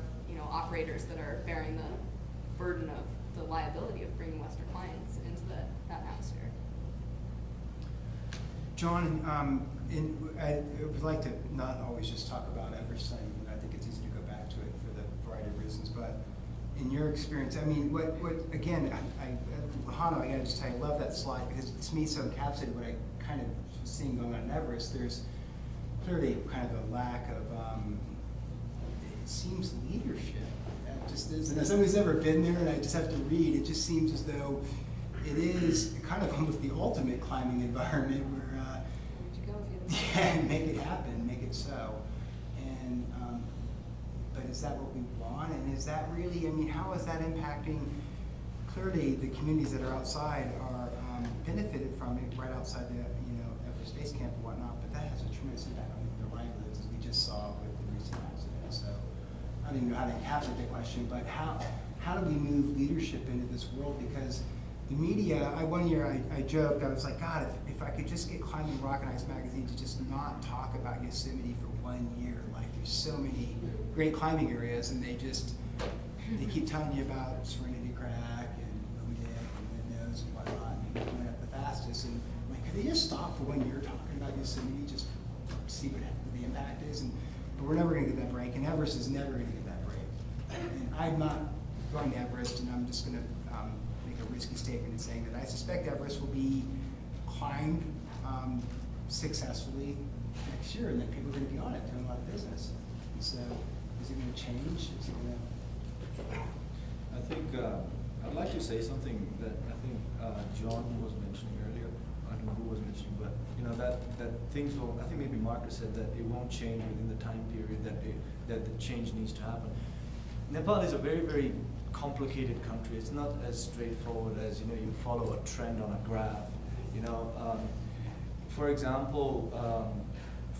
operators that are bearing the burden of the liability of bringing Western clients into that atmosphere. John, I would like to not always just talk about Everest. I think it's easy to go back to it for the variety of reasons, but in your experience, I mean, what again, Hano, I gotta just tell you, I love that slide because to me so encapsulated what I kind of was seeing going on in Everest. There's clearly kind of a lack of, it seems, leadership. It just is, and as somebody who's never been there and I just have to read, it just seems as though it is kind of almost the ultimate climbing environment where, yeah, make it happen, make it so. And, but is that what we want? And is that really, I mean, how is that impacting? Clearly, the communities that are outside are benefited from it right outside the Everest Base Camp and whatnot, but that has a tremendous impact on their livelihoods, as we just saw with the recent accident. So I don't even know how to encapsulate the question, but how do we move leadership into this world? Because the media, one year I joked, I was like, God, if I could just get Climbing Rock and Ice magazine to just not talk about Yosemite for 1 year, like there's so many great climbing areas, and they keep telling you about Serenity Crack and Moody and Windows and whatnot, and going up the fastest, and like, could they just stop for 1 year talking about Yosemite, just see what the impact is? But we're never going to get that break, and Everest is never going to get that break. And I'm not going to Everest, and I'm just going to make a risky statement in saying that I suspect Everest will be climbed successfully next year, and that people are going to be on it doing a lot of business. And so, is it going to change? Is it going to? I think I'd like to say something that I think John was mentioning earlier. I don't know who was mentioning, but that things will. I think maybe Markus said that it won't change within the time period that the change needs to happen. Nepal is a very, very complicated country. It's not as straightforward as, you know, you follow a trend on a graph. You know, for example,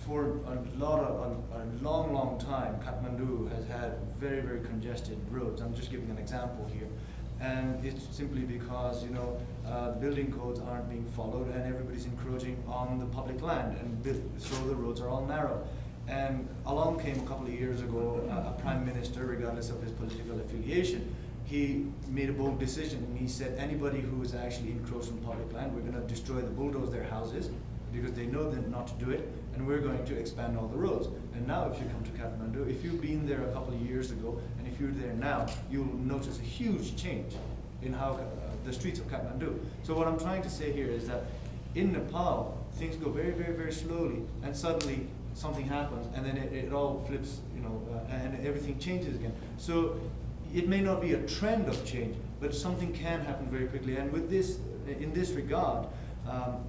for a long time, Kathmandu has had very, very congested roads. I'm just giving an example here. And it's simply because, you know, building codes aren't being followed and everybody's encroaching on the public land, and so the roads are all narrow. And along came a couple of years ago a prime minister, regardless of his political affiliation. He made a bold decision, and he said anybody who is actually encroaching public land, we're going to destroy the bulldoze their houses, because they know them not to do it, and we're going to expand all the roads. And now if you come to Kathmandu, if you've been there a couple of years ago, and if you're there now, you'll notice a huge change in how the streets of Kathmandu. So what I'm trying to say here is that in Nepal, things go very, very, very slowly, and suddenly something happens, and then it all flips, you know, and everything changes again. So it may not be a trend of change, but something can happen very quickly. And with this, in this regard,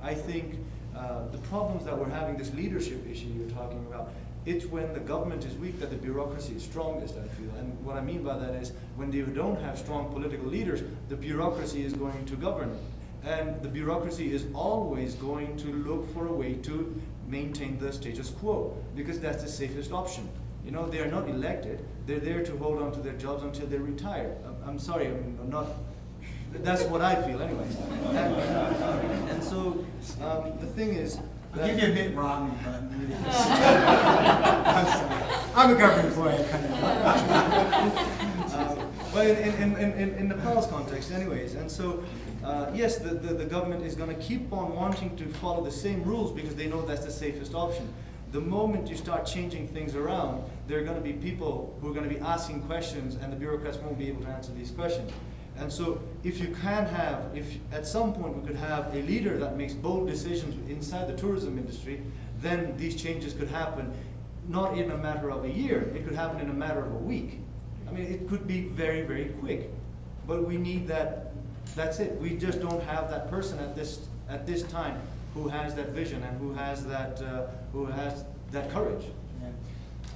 I think the problems that we're having, this leadership issue you're talking about, it's when the government is weak that the bureaucracy is strongest, I feel. And what I mean by that is when you don't have strong political leaders, the bureaucracy is going to govern. And the bureaucracy is always going to look for a way to maintain the status quo, because that's the safest option. You know, they are not elected, they're there to hold on to their jobs until they're retired. I'm sorry, I mean, I'm not, that's what I feel anyways. And so the thing is, I'll give you a bit wrong, but I'm sorry. I'm a government employee, I kind of. Well, in Nepal's context anyways, and so yes, the government is going to keep on wanting to follow the same rules because they know that's the safest option. The moment you start changing things around, there are going to be people who are going to be asking questions, and the bureaucrats won't be able to answer these questions. And so if you can have, if at some point we could have a leader that makes bold decisions inside the tourism industry, then these changes could happen not in a matter of a year, it could happen in a matter of a week. I mean, it could be very, very quick. But we need that, that's it. We just don't have that person at this time who has that vision and who has that courage. Yeah.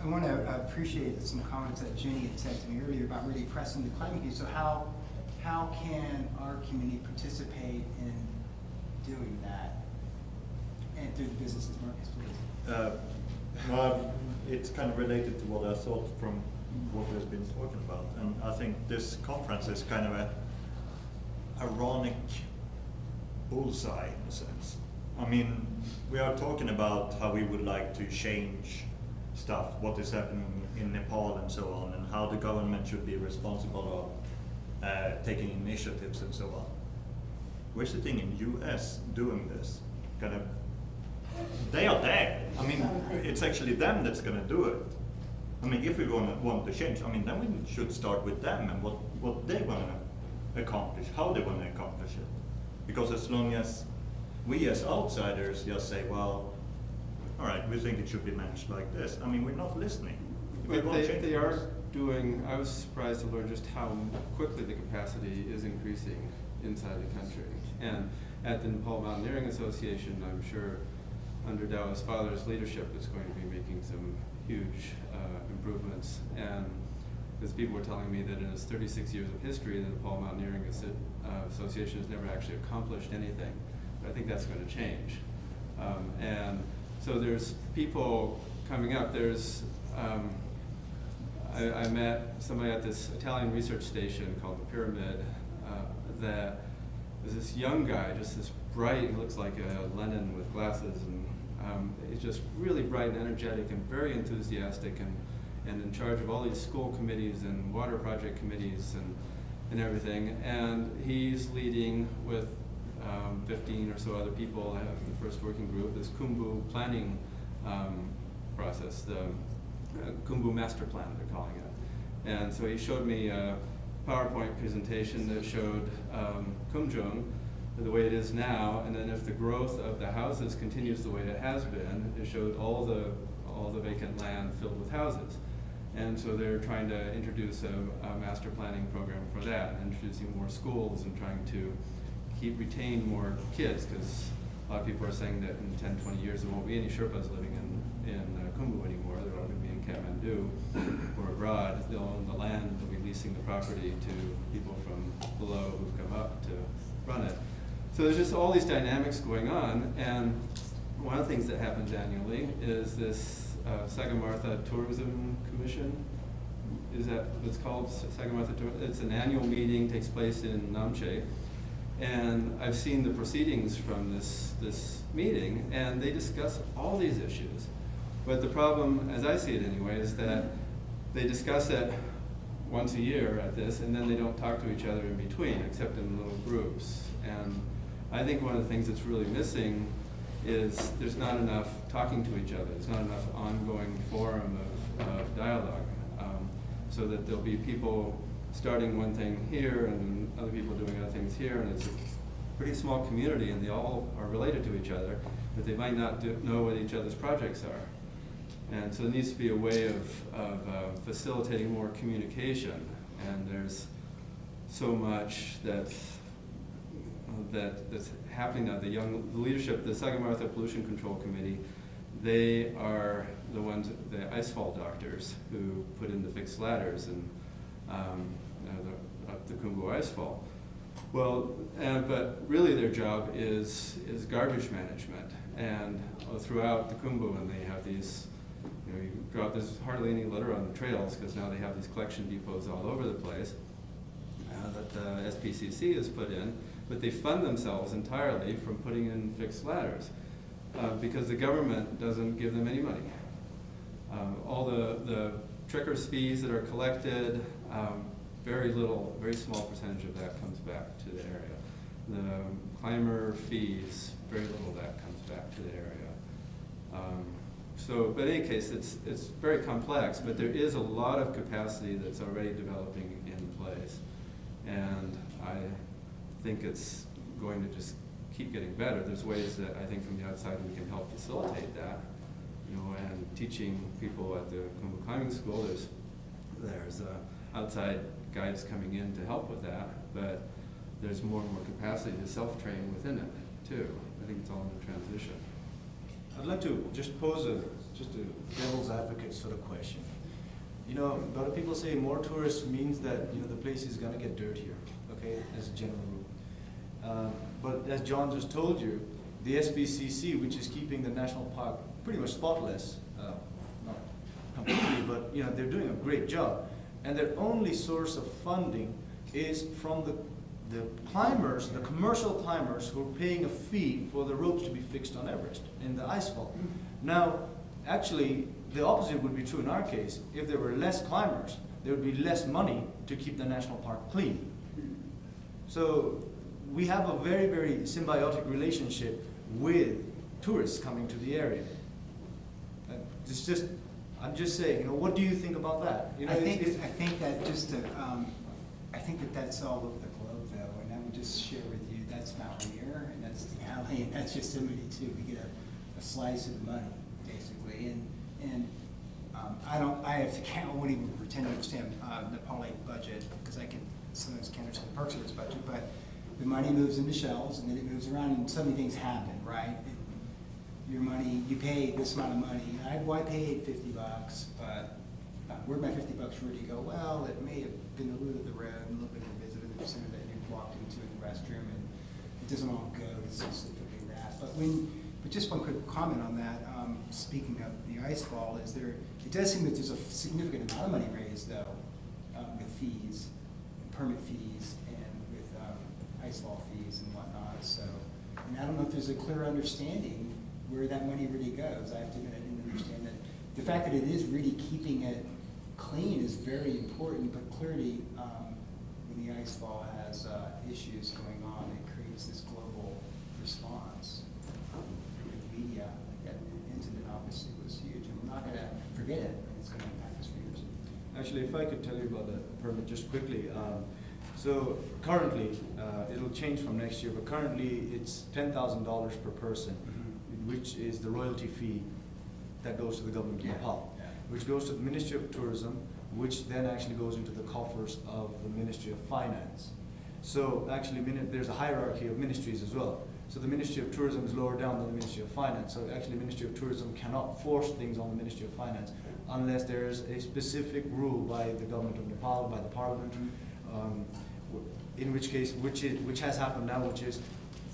I want to appreciate some comments that Jenny had said to me earlier about really pressing the climate issue. So how can our community participate in doing that? And through the businesses, Markus, please. Well, it's kind of related to what I thought from what we've been talking about, and I think this conference is kind of a ironic bullseye in a sense. I mean, we are talking about how we would like to change stuff, what is happening in Nepal and so on, and how the government should be responsible of taking initiatives and so on. We're sitting in US doing this, kind of, they are there. I mean, it's actually them that's going to do it. I mean, if we want to change, I mean, then we should start with them and what they want to accomplish, how they want to accomplish it. Because as long as we as outsiders just say, well, all right, we think it should be managed like this. I mean, we're not listening. But they are doing, I was surprised to learn just how quickly the capacity is increasing inside the country. And at the Nepal Mountaineering Association, I'm sure under Dawa's father's leadership is going to be making some huge improvements. And because people were telling me that in its 36 years of history, the Nepal Mountaineering Association has never actually accomplished anything. But I think that's going to change. And so there's people coming up. There's, I met somebody at this Italian research station called the Pyramid that is this young guy, just this bright, he looks like a Lenin with glasses, and he's just really bright and energetic and very enthusiastic and in charge of all these school committees and water project committees and everything. And he's leading with 15 or so other people in the first working group, this Khumbu planning process, the Khumbu master plan, they're calling it. And so he showed me a PowerPoint presentation that showed Khumjung the way it is now, and then if the growth of the houses continues the way it has been, it showed all the vacant land filled with houses. And so they're trying to introduce a master planning program for that, and introducing more schools and trying to retain more kids, because a lot of people are saying that in 10, 20 years there won't be any Sherpas living in Khumbu anymore. They're all going to be in Kathmandu or abroad, they'll own the land, and they'll be leasing the property to people from below who've come up to run it. So there's just all these dynamics going on, and one of the things that happens annually is this Sagarmatha Tourism Commission. Is that what it's called? Sagarmatha Tourism? It's an annual meeting, takes place in Namche. And I've seen the proceedings from this meeting, and they discuss all these issues. But the problem, as I see it anyway, is that they discuss it once a year at this, and then they don't talk to each other in between, except in little groups. And I think one of the things that's really missing is there's not enough talking to each other. There's not enough ongoing forum of dialogue, so that there'll be people starting one thing here and other people doing other things here, and it's a pretty small community, and they all are related to each other, but they might not know what each other's projects are. And so there needs to be a way of facilitating more communication, and there's so much that's happening now. The leadership, the Sagarmatha Pollution Control Committee, they are the ones, the icefall doctors who put in the fixed ladders and up the Khumbu icefall. Well, but really their job is garbage management, and throughout the Khumbu, and they have these, you go out, there's hardly any litter on the trails because now they have these collection depots all over the place that the SPCC has put in, but they fund themselves entirely from putting in fixed ladders because the government doesn't give them any money. All the trickers' fees that are collected, very little, very small percentage of that comes back to the area. The climber fees, very little of that comes back to the area. But in any case, it's very complex, but there is a lot of capacity that's already developing in place. And I think it's going to just keep getting better. There's ways that I think from the outside we can help facilitate that, and teaching people at the Khumbu Climbing School, there's outside guides coming in to help with that, but there's more and more capacity to self-train within it, too. I think it's all in the transition. I'd like to just pose a devil's advocate sort of question. A lot of people say more tourists means that the place is going to get dirtier, okay, as a general rule. But as John just told you, the SPCC, which is keeping the national park pretty much spotless, not completely, but they're doing a great job. And their only source of funding is from the climbers, the commercial climbers who are paying a fee for the ropes to be fixed on Everest in the icefall. Now, actually, the opposite would be true in our case. If there were less climbers, there would be less money to keep the national park clean. So we have a very, very symbiotic relationship with tourists coming to the area. I'm just saying, what do you think about that? I think that just to, I think that that's all over the globe, though, and I would just share with you that's Mount Rainier, and that's Denali, and that's Yosemite too. We get a slice of the money, basically, and I won't even pretend to understand the Nepali budget because I can sometimes can't understand the Park Service budget, but the money moves into shells and then it moves around, and so many things happen, right? Your money, you pay this amount of money. I paid $50, but where'd my $50 really go? Well, it may have been a little of the road, a little bit of a visit to the center that you walked into in the restroom, and it doesn't all go to specifically that. But just one quick comment on that. Speaking of the icefall, it does seem that there's a significant amount of money raised though, with fees, permit fees, and with icefall fees and whatnot. So, and I don't know if there's a clear understanding where that money really goes. I have to admit I didn't understand that. The fact that it is really keeping it clean is very important, but clearly when the icefall has issues going on, it creates this global response. The media, that incident obviously was huge, and we're not going to forget it. It's going to impact us for years. Actually, if I could tell you about the permit just quickly. So currently, it'll change from next year, but currently it's $10,000 per person, which is the royalty fee that goes to the government of Nepal, which goes to the Ministry of Tourism, which then actually goes into the coffers of the Ministry of Finance. So actually, there's a hierarchy of ministries as well. So the Ministry of Tourism is lower down than the Ministry of Finance. So actually, the Ministry of Tourism cannot force things on the Ministry of Finance. unless there's a specific rule by the government of Nepal, by the parliament, in which case, which has happened now, which is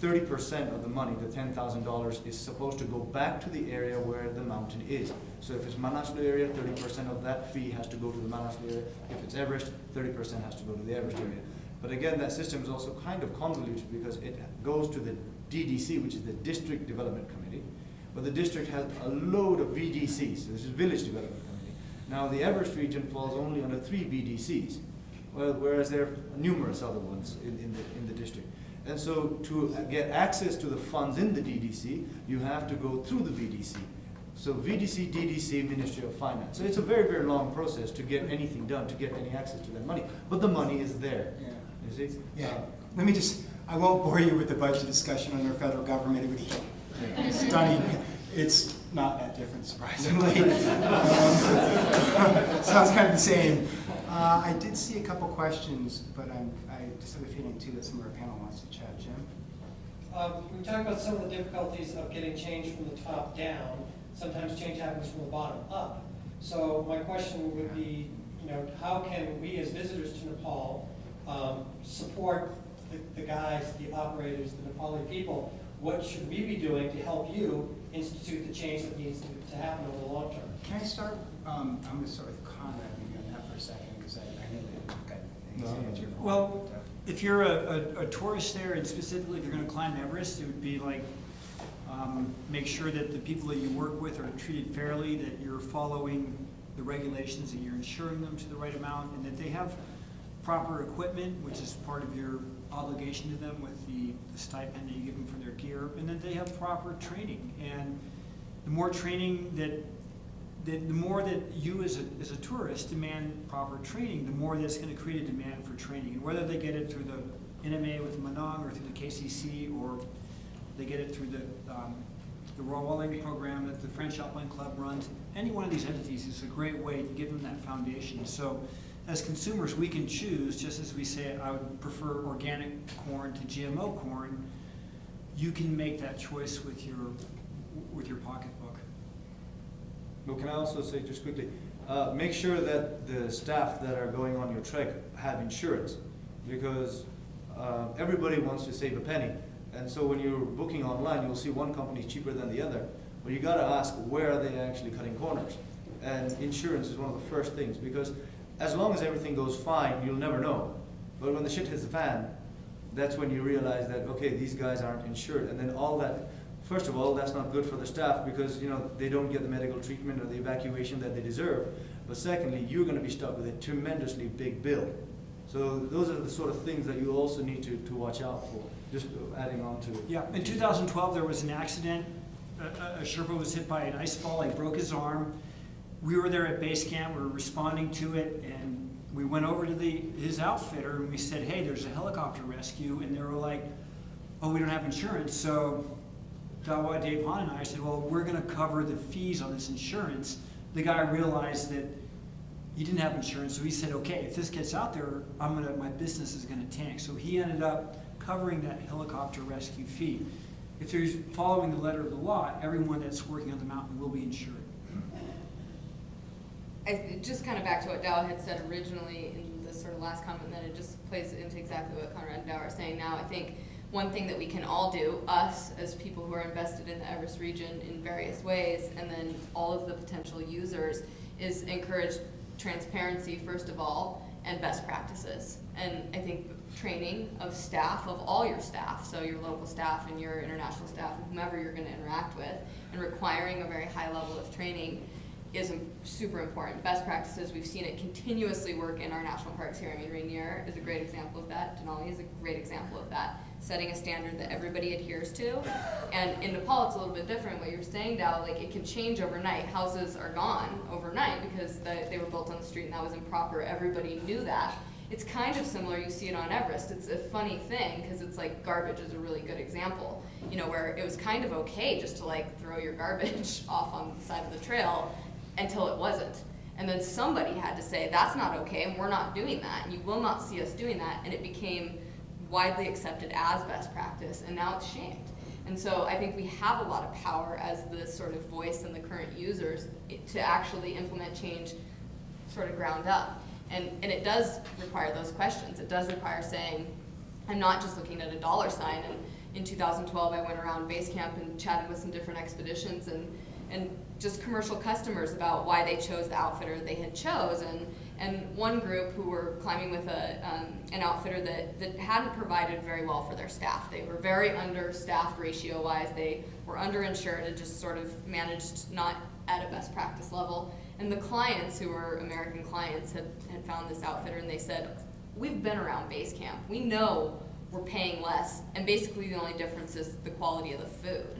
30% of the money, the $10,000, is supposed to go back to the area where the mountain is. So if it's Manaslu area, 30% of that fee has to go to the Manaslu area. If it's Everest, 30% has to go to the Everest area. But again, that system is also kind of convoluted because it goes to the DDC, which is the District Development Committee. But the district has a load of VDCs, so this is Village Development Committee. Now the Everest region falls only under 3 VDCs, whereas there are numerous other ones in the district. And so to get access to the funds in the DDC, you have to go through the VDC. So VDC, DDC, Ministry of Finance. So it's a very, very long process to get anything done, to get any access to that money. But the money is there. Yeah. You see? Yeah. Let me just, I won't bore you with the budget discussion under federal government. It would be stunning. It's not that different, surprisingly. Sounds kind of the same. I did see a couple questions, but I just have a feeling too that some of our panel wants to chat. Jim? We talked about some of the difficulties of getting change from the top down. Sometimes change happens from the bottom up. So my question would be, how can we as visitors to Nepal support the guys, the operators, the Nepali people? What should we be doing to help you institute the change that needs to happen over the long term? Can I start? I'm going to start with Conrad maybe on that for a second because I know that you've got things to answer for. Well, if you're a tourist there, and specifically if you're going to climb Everest, it would be like make sure that the people that you work with are treated fairly, that you're following the regulations, that you're insuring them to the right amount, and that they have proper equipment, which is part of your obligation to them with the stipend that you give them for their gear, and that they have proper training. And the more training the more that you as a tourist demand proper training, the more that's going to create a demand for training. And whether they get it through the NMA with the Manang or through the KCC, or they get it through the Royal Walling program that the French Alpine Club runs, any one of these entities is a great way to give them that foundation. So as consumers, we can choose, just as we say I would prefer organic corn to GMO corn, you can make that choice with your pocketbook. But can I also say just quickly, make sure that the staff that are going on your trek have insurance, because everybody wants to save a penny. And so when you're booking online, you'll see one company cheaper than the other. But you got to ask, where are they actually cutting corners? And insurance is one of the first things, because as long as everything goes fine, you'll never know. But when the shit hits the fan, that's when you realize that, okay, these guys aren't insured. And then all that, first of all, that's not good for the staff because they don't get the medical treatment or the evacuation that they deserve. But secondly, you're going to be stuck with a tremendously big bill. So those are the sort of things that you also need to watch out for. Just adding on to it. Yeah, in 2012 there was an accident. A Sherpa was hit by an ice fall. He broke his arm. We were there at base camp. We were responding to it, and we went over to his outfitter and we said, "Hey, there's a helicopter rescue," and they were like, "Oh, we don't have insurance." So Dawa, Dave, Han, and I said, "Well, we're going to cover the fees on this insurance." The guy realized that he didn't have insurance, so he said, "Okay, if this gets out there, my business is going to tank." So he ended up covering that helicopter rescue fee. If you're following the letter of the law, everyone that's working on the mountain will be insured. Just kind of back to what Dawa had said originally in the sort of last comment, that it just plays into exactly what Conrad and Dawa are saying now. I think one thing that we can all do, us as people who are invested in the Everest region in various ways, and then all of the potential users, is encourage transparency first of all, and best practices. And I think training of staff, of all your staff, so your local staff and your international staff and whomever you're going to interact with, and requiring a very high level of training is super important. Best practices, we've seen it continuously work in our national parks here. I mean, Rainier is a great example of that. Denali is a great example of that. Setting a standard that everybody adheres to. And in Nepal, it's a little bit different. What you're saying, Dawa, like it can change overnight. Houses are gone overnight because they were built on the street and that was improper. Everybody knew that. It's kind of similar, you see it on Everest. It's a funny thing because it's like garbage is a really good example. Where it was kind of okay just to like throw your garbage off on the side of the trail until it wasn't. And then somebody had to say, that's not okay, and we're not doing that, and you will not see us doing that, and it became widely accepted as best practice, and now it's shamed. And so I think we have a lot of power as the sort of voice and the current users to actually implement change sort of ground up. And it does require those questions. It does require saying, I'm not just looking at a dollar sign. And in 2012, I went around base camp and chatted with some different expeditions and just commercial customers about why they chose the outfitter they had chose. And one group who were climbing with an outfitter that hadn't provided very well for their staff. They were very understaffed ratio-wise. They were underinsured and just sort of managed not at a best practice level. And the clients, who were American clients, had found this outfitter, and they said, we've been around base camp. We know we're paying less, and basically the only difference is the quality of the food.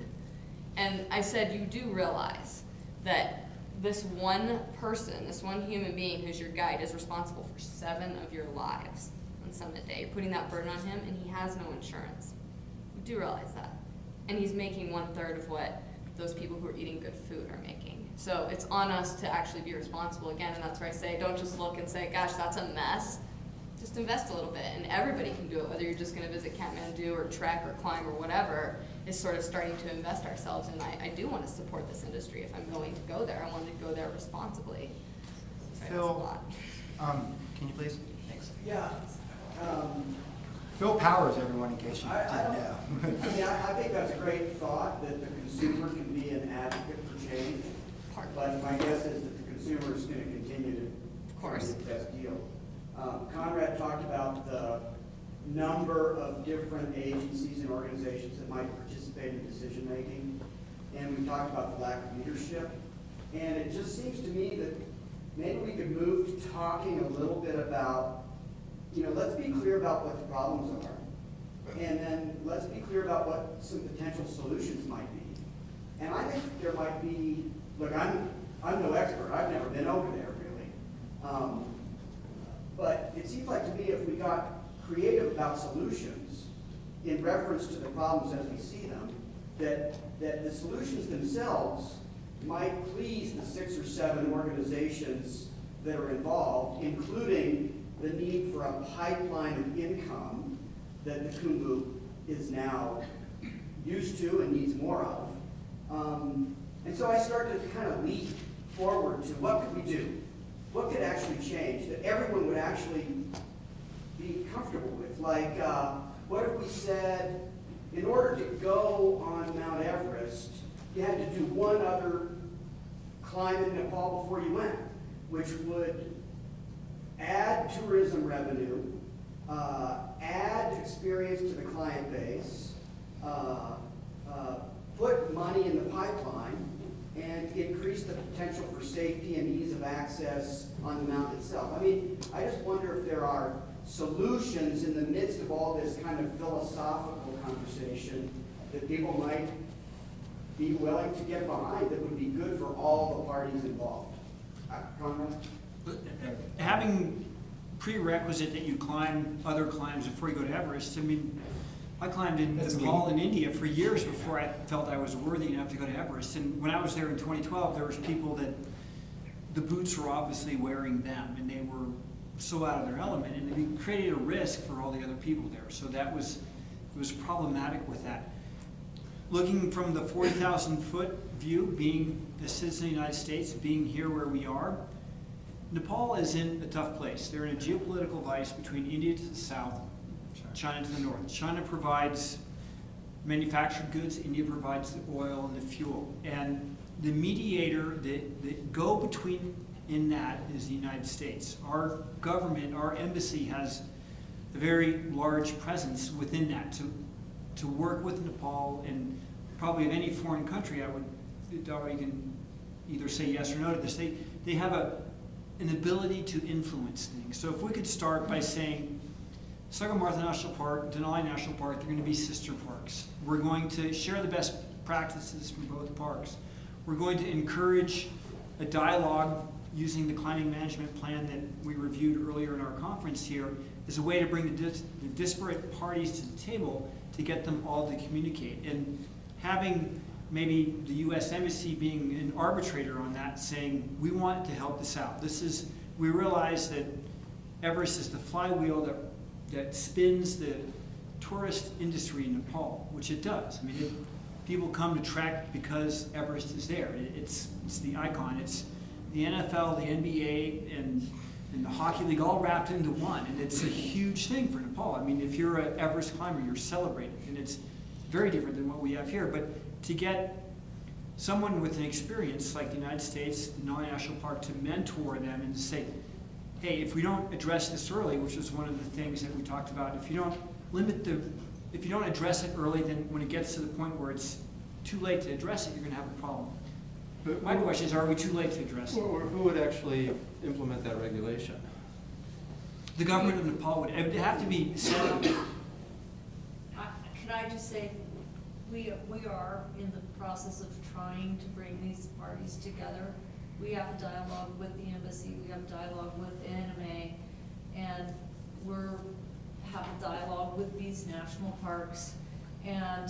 And I said, you do realize that this one person, this one human being who's your guide, is responsible for 7 of your lives on summit day. You're putting that burden on him, and he has no insurance. You do realize that. And he's making 1/3 of what those people who are eating good food are making. So it's on us to actually be responsible again, and that's where I say, don't just look and say, gosh, that's a mess. Just invest a little bit, and everybody can do it, whether you're just gonna visit Kathmandu or trek or climb or whatever, is sort of starting to invest ourselves, and I do want to support this industry. If I'm going to go there, I want to go there responsibly. Sorry, Phil, that's a lot. Can you please? Thanks. Yeah. Phil powers everyone in case you I didn't know. mean, I think that's a great thought, that the consumer can be an advocate for change. But my guess is that the consumer is going to continue to get the best deal. Conrad talked about the number of different agencies and organizations that might participate in decision making, and we talked about the lack of leadership. And it just seems to me that maybe we could move to talking a little bit about, let's be clear about what the problems are, and then let's be clear about what some potential solutions might be. And I think there might be, look, I'm no expert. I've never been over there really. But it seems like to me if we got creative about solutions in reference to the problems as we see them, that the solutions themselves might please the 6 or 7 organizations that are involved, including the need for a pipeline of income that the Kumbu is now used to and needs more of. And so I started to kind of leap forward to what could we do? What could actually change that everyone would actually be comfortable with? Like, what if we said, in order to go on Mount Everest, you had to do one other climb in Nepal before you went, which would add tourism revenue, add experience to the client base, put money in the pipeline, and increase the potential for safety and ease of access on the mountain itself. I mean, I just wonder if there are solutions in the midst of all this kind of philosophical conversation that people might be willing to get behind that would be good for all the parties involved. Conrad? Having prerequisite that you climb other climbs before you go to Everest, I mean, I climbed in Nepal and India for years before I felt I was worthy enough to go to Everest. And when I was there in 2012, there was people that the boots were obviously wearing them, and they were so out of their element, and it created a risk for all the other people there. So it was problematic with that. Looking from the 40,000-foot view, being a citizen of the United States, being here where we are, Nepal is in a tough place. They're in a geopolitical vice between India to the south, China to the north. China provides manufactured goods, India provides the oil and the fuel. And the mediator that go between in that is the United States. Our government, our embassy has a very large presence within that to work with Nepal, and probably of any foreign country. Dawa, you can either say yes or no to this. They have an ability to influence things. So if we could start by saying, Sagarmatha National Park, Denali National Park, they're going to be sister parks. We're going to share the best practices from both parks. We're going to encourage a dialogue using the climbing management plan that we reviewed earlier in our conference here as a way to bring the disparate parties to the table to get them all to communicate. And having maybe the U.S. Embassy being an arbitrator on that, saying, we want to help this out. We realize that Everest is the flywheel that spins the tourist industry in Nepal, which it does. I mean, people come to trek because Everest is there. It's the icon. It's the NFL, the NBA, and the Hockey League all wrapped into one. And it's a huge thing for Nepal. I mean, if you're an Everest climber, you're celebrated. And it's very different than what we have here. But to get someone with an experience like the United States, the Denali National Park, to mentor them and to say, hey, if we don't address this early, which is one of the things that we talked about, if you don't address it early, then when it gets to the point where it's too late to address it, you're going to have a problem. But my question is, are we too late to address it? Or who would actually implement that regulation? The government of Nepal would. It would have to be set up. Can I just say, we are in the process of trying to bring these parties together. We have a dialogue with the embassy, we have a dialogue with NMA, and have a dialogue with these national parks, and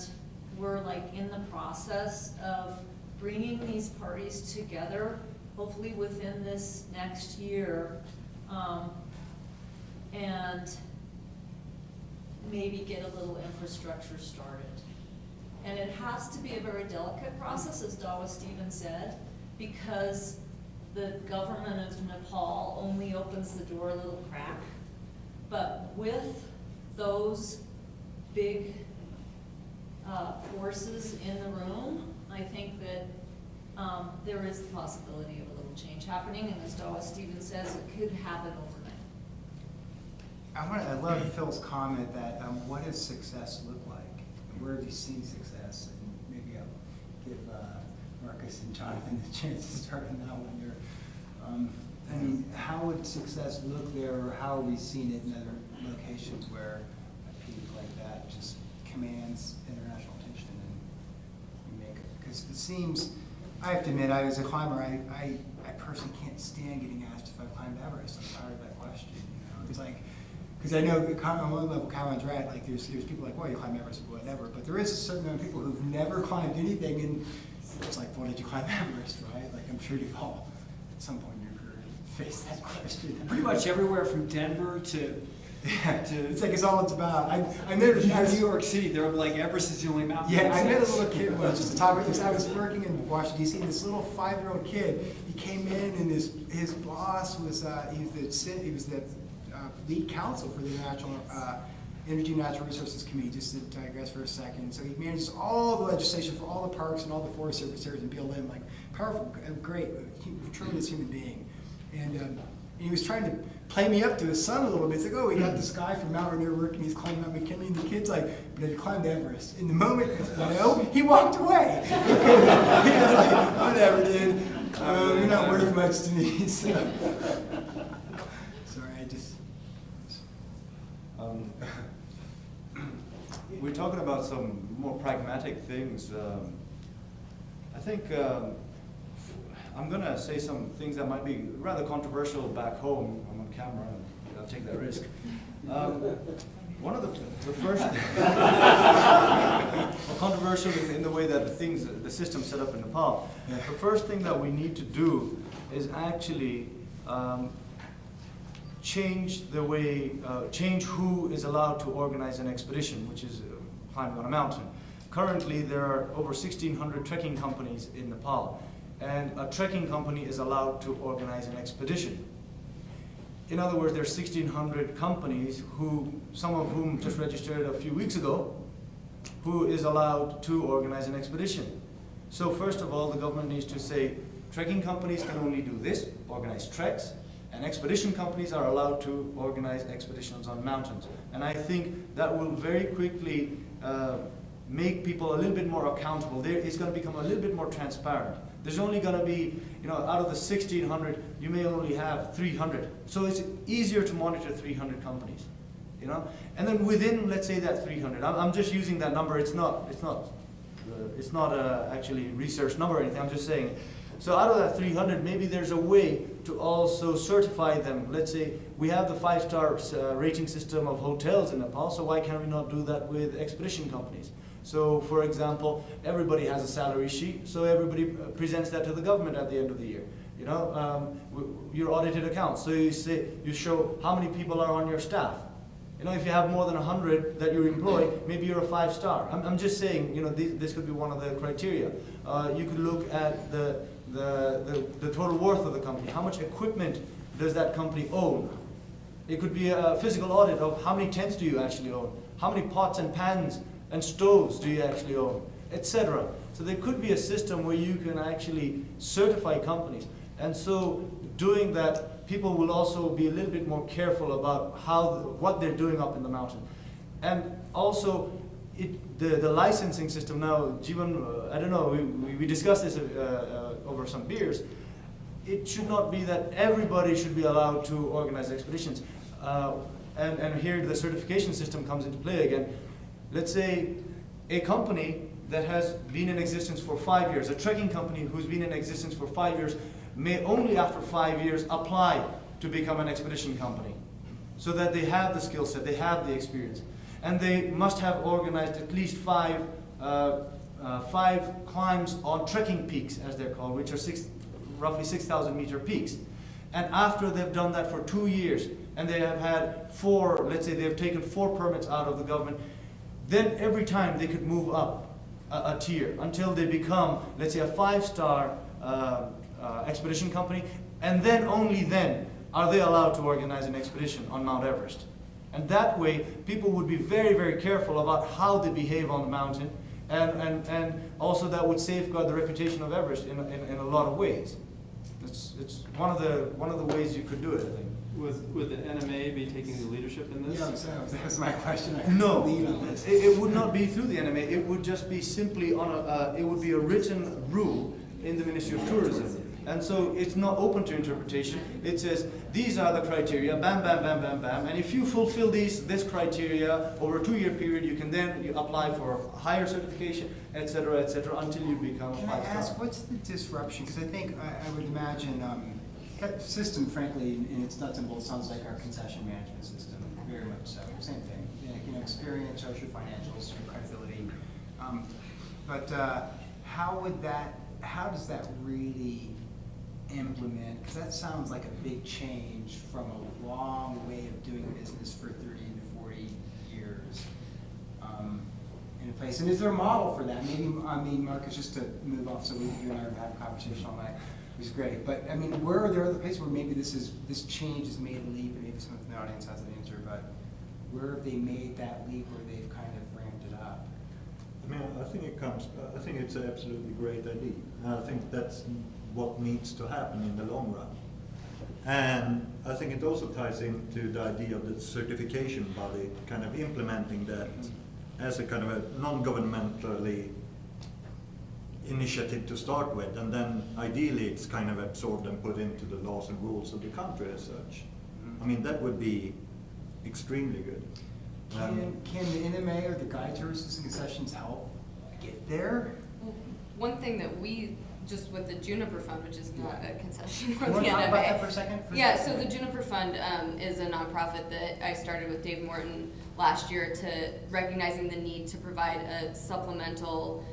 we're like in the process of bringing these parties together, hopefully within this next year, and maybe get a little infrastructure started. And it has to be a very delicate process, as Dawa Stephen said, because the government of Nepal only opens the door a little crack. But with those big forces in the room, I think that there is the possibility of a little change happening, and as Dawa Stephen says, it could happen overnight. I love Phil's comment that what does success look like? And where have you seen success? And maybe I'll give Markus and Jonathan the chance to start on that one there. I mean, how would success look there, or how have we seen it in other locations where a peak like that just commands international attention and we make it? Because it seems, I have to admit, I as a climber, I personally can't stand getting asked if I've climbed Everest. I'm tired of that question. You know, it's like, because I know on one level, Conrad's right. Like, there's people like, well, you climb Everest, or whatever. But there is a certain amount of people who've never climbed anything, and it's like, well, did you climb Everest, right? Like, I'm sure you've all at some point in your career faced that question. Pretty much everywhere from Denver to it's like it's all it's about. I met New York City. They're like, Everest is the only mountain. Yeah, I met a little kid once. Just to talk about this, I was working in Washington D.C. and this little 5-year-old kid, he came in and his boss was he was the lead counsel for the National Energy and Natural Resources Committee. Just to digress for a second, so he manages all the legislation for all the parks and all the Forest Service areas in BLM. Like, powerful, great, tremendous human being, and he was trying to play me up to his son a little bit. It's like, oh, we got this guy from Mount Rainier working, he's climbing Mount McKinley, and the kid's like, but have you climbed Everest? In the moment, no, he walked away. He was like, whatever, dude. You're not worth much to me. So. Sorry, I just. We're talking about some more pragmatic things. I think I'm going to say some things that might be rather controversial back home. I'm on camera, and I'll take that risk. One of the first controversial in the way that the system set up in Nepal. The first thing that we need to do is actually change the way, change who is allowed to organize an expedition, which is climbing on a mountain. Currently, there are over 1,600 trekking companies in Nepal, and a trekking company is allowed to organize an expedition. In other words, there are 1,600 companies some of whom just registered a few weeks ago, who is allowed to organize an expedition. So first of all, the government needs to say, trekking companies can only do this, organize treks, and expedition companies are allowed to organize expeditions on mountains. And I think that will very quickly make people a little bit more accountable. It's going to become a little bit more transparent. There's only going to be, out of the 1,600, you may only have 300. So it's easier to monitor 300 companies, And then within, let's say, that 300, I'm just using that number. It's not actually a research number or anything. I'm just saying. So out of that 300, maybe there's a way to also certify them. Let's say we have the 5-star rating system of hotels in Nepal, so why can't we not do that with expedition companies? So, for example, everybody has a salary sheet, so everybody presents that to the government at the end of the year. Your audited accounts. So you show how many people are on your staff. You know, if you have more than 100 that you employ, maybe you're a 5-star. I'm just saying, you know, this could be one of the criteria. You could look at the total worth of the company. How much equipment does that company own? It could be a physical audit of how many tents do you actually own? How many pots and pans and stoves do you actually own? Etc. So there could be a system where you can actually certify companies. And so doing that, people will also be a little bit more careful about what they're doing up in the mountain. And also, the licensing system now, Jivan, I don't know, we discussed this over some beers. It should not be that everybody should be allowed to organize expeditions. And here the certification system comes into play again. Let's say a company that has been in existence for 5 years, a trekking company who's been in existence for 5 years, may only after 5 years apply to become an expedition company, so that they have the skill set, they have the experience. And they must have organized at least five climbs on trekking peaks, as they're called, which are roughly 6,000 meter peaks. And after they've done that for 2 years, and they have had 4, let's say they've taken 4 permits out of the government, then every time they could move up a tier until they become, let's say, a 5-star expedition company, and then only then are they allowed to organize an expedition on Mount Everest. And that way, people would be very, very careful about how they behave on the mountain, and also that would safeguard the reputation of Everest in a lot of ways. It's one of the ways you could do it, I think. Would the NMA be taking the leadership in this? Yeah, that was my question. No, it would not be through the NMA. It would just be simply it would be a written rule in the Ministry of Tourism. And so it's not open to interpretation. It says, these are the criteria, bam, bam, bam, bam, bam. And if you fulfill this criteria over a 2-year period, you can then apply for higher certification, etc., until you become a 5-star. Can I ask, what's the disruption? Because I think, I would imagine, that system, frankly, in its nuts and bolts, sounds like our concession management system, very much so. Same thing. You know, experience, social financials, credibility. But how does that really implement, because that sounds like a big change from a long way of doing business for 30 to 40 years in a place. And is there a model for that? Maybe, I mean, Markus, just to move off so you and I have a conversation all night, which is great. But I mean, where are there other places where maybe this change has made a leap, and maybe someone from the audience has an answer, but where have they made that leap where they've kind of ramped it up? I mean, I think it's an absolutely great idea. And I think that's what needs to happen in the long run. And I think it also ties into the idea of the certification body kind of implementing that as a kind of a non-governmentally initiative to start with, and then ideally it's kind of absorbed and put into the laws and rules of the country as such. I mean, that would be extremely good. Can the NMA or the guide services and concessions help get there? Well, one thing that we, just with the Juniper Fund, which is not a concession Can or the we talk NMA. about that for a second? So the Juniper Fund is a nonprofit that I started with Dave Morton last year to recognizing the need to provide a supplemental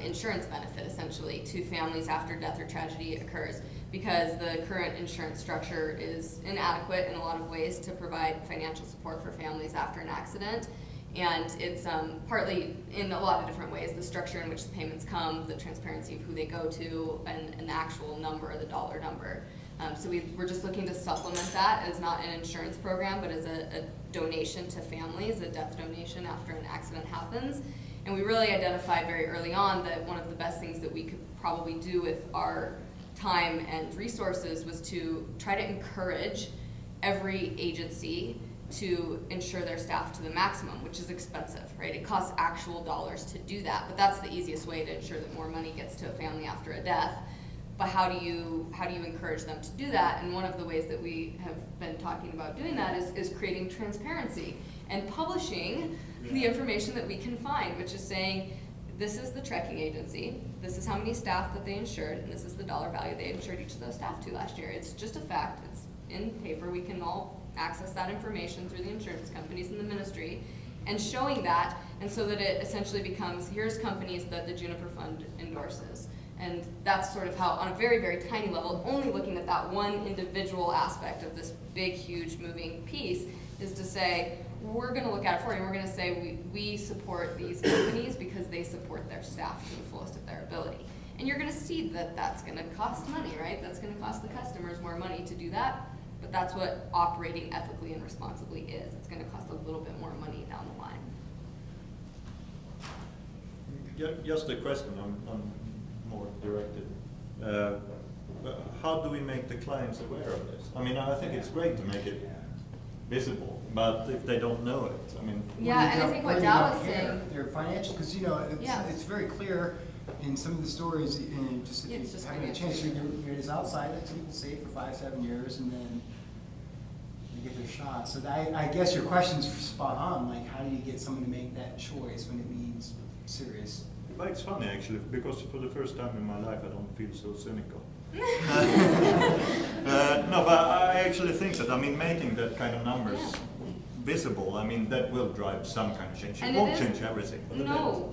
insurance benefit, essentially, to families after death or tragedy occurs, because the current insurance structure is inadequate in a lot of ways to provide financial support for families after an accident. And it's partly in a lot of different ways, the structure in which the payments come, the transparency of who they go to, and the actual number, the dollar number. So we're just looking to supplement that as not an insurance program, but as a donation to families, a death donation after an accident happens. And we really identified very early on that one of the best things that we could probably do with our time and resources was to try to encourage every agency to insure their staff to the maximum, which is expensive, right? It costs actual dollars to do that, but that's the easiest way to ensure that more money gets to a family after a death. But how do you encourage them to do that? And one of the ways that we have been talking about doing that is creating transparency and publishing the information that we can find, which is saying, this is the trekking agency, this is how many staff that they insured, and this is the dollar value they insured each of those staff to last year. It's just a fact, it's in paper, we can all access that information through the insurance companies and the ministry, and showing that, and so that it essentially becomes, here's companies that the Juniper Fund endorses. And that's sort of how, on a very, very tiny level, only looking at that one individual aspect of this big, huge moving piece, is to say, we're gonna look at it for you, and we're gonna say, we support these companies because they support their staff to the fullest of their ability. And you're gonna see that that's gonna cost money, right? That's gonna cost the customers more money to do that, but that's what operating ethically and responsibly is. It's gonna cost a little bit more money down the line. Just a question, I'm more directed. How do we make the clients aware of this? I mean, I think it's great to make it visible, but if they don't know it, I mean. Yeah, and I think what Dawa was saying. Their financial, because it's very clear in some of the stories, and just if It's you just have a chance, you're just outside, that people stay for 5-7 years, and then they get their shot. So I guess your question's spot on. Like, how do you get someone to make that choice when it means serious? But it's funny actually, because for the first time in my life, I don't feel so cynical. No, but I actually think that, I mean, making that kind of numbers visible, I mean, that will drive some kind of change. It won't change everything.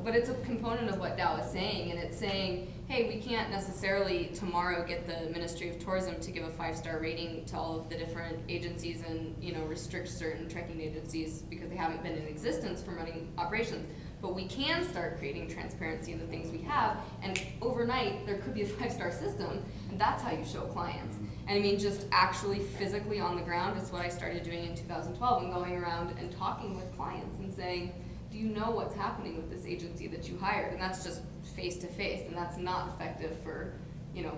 But it's a component of what Dawa is saying, and it's saying, hey, we can't necessarily tomorrow get the Ministry of Tourism to give a 5-star rating to all of the different agencies and, restrict certain trekking agencies because they haven't been in existence for running operations. But we can start creating transparency in the things we have, and overnight there could be a 5-star system, and that's how you show clients. And I mean, just actually physically on the ground is what I started doing in 2012, and going around and talking with clients and saying, do you know what's happening with this agency that you hired? And that's just face to face, and that's not effective for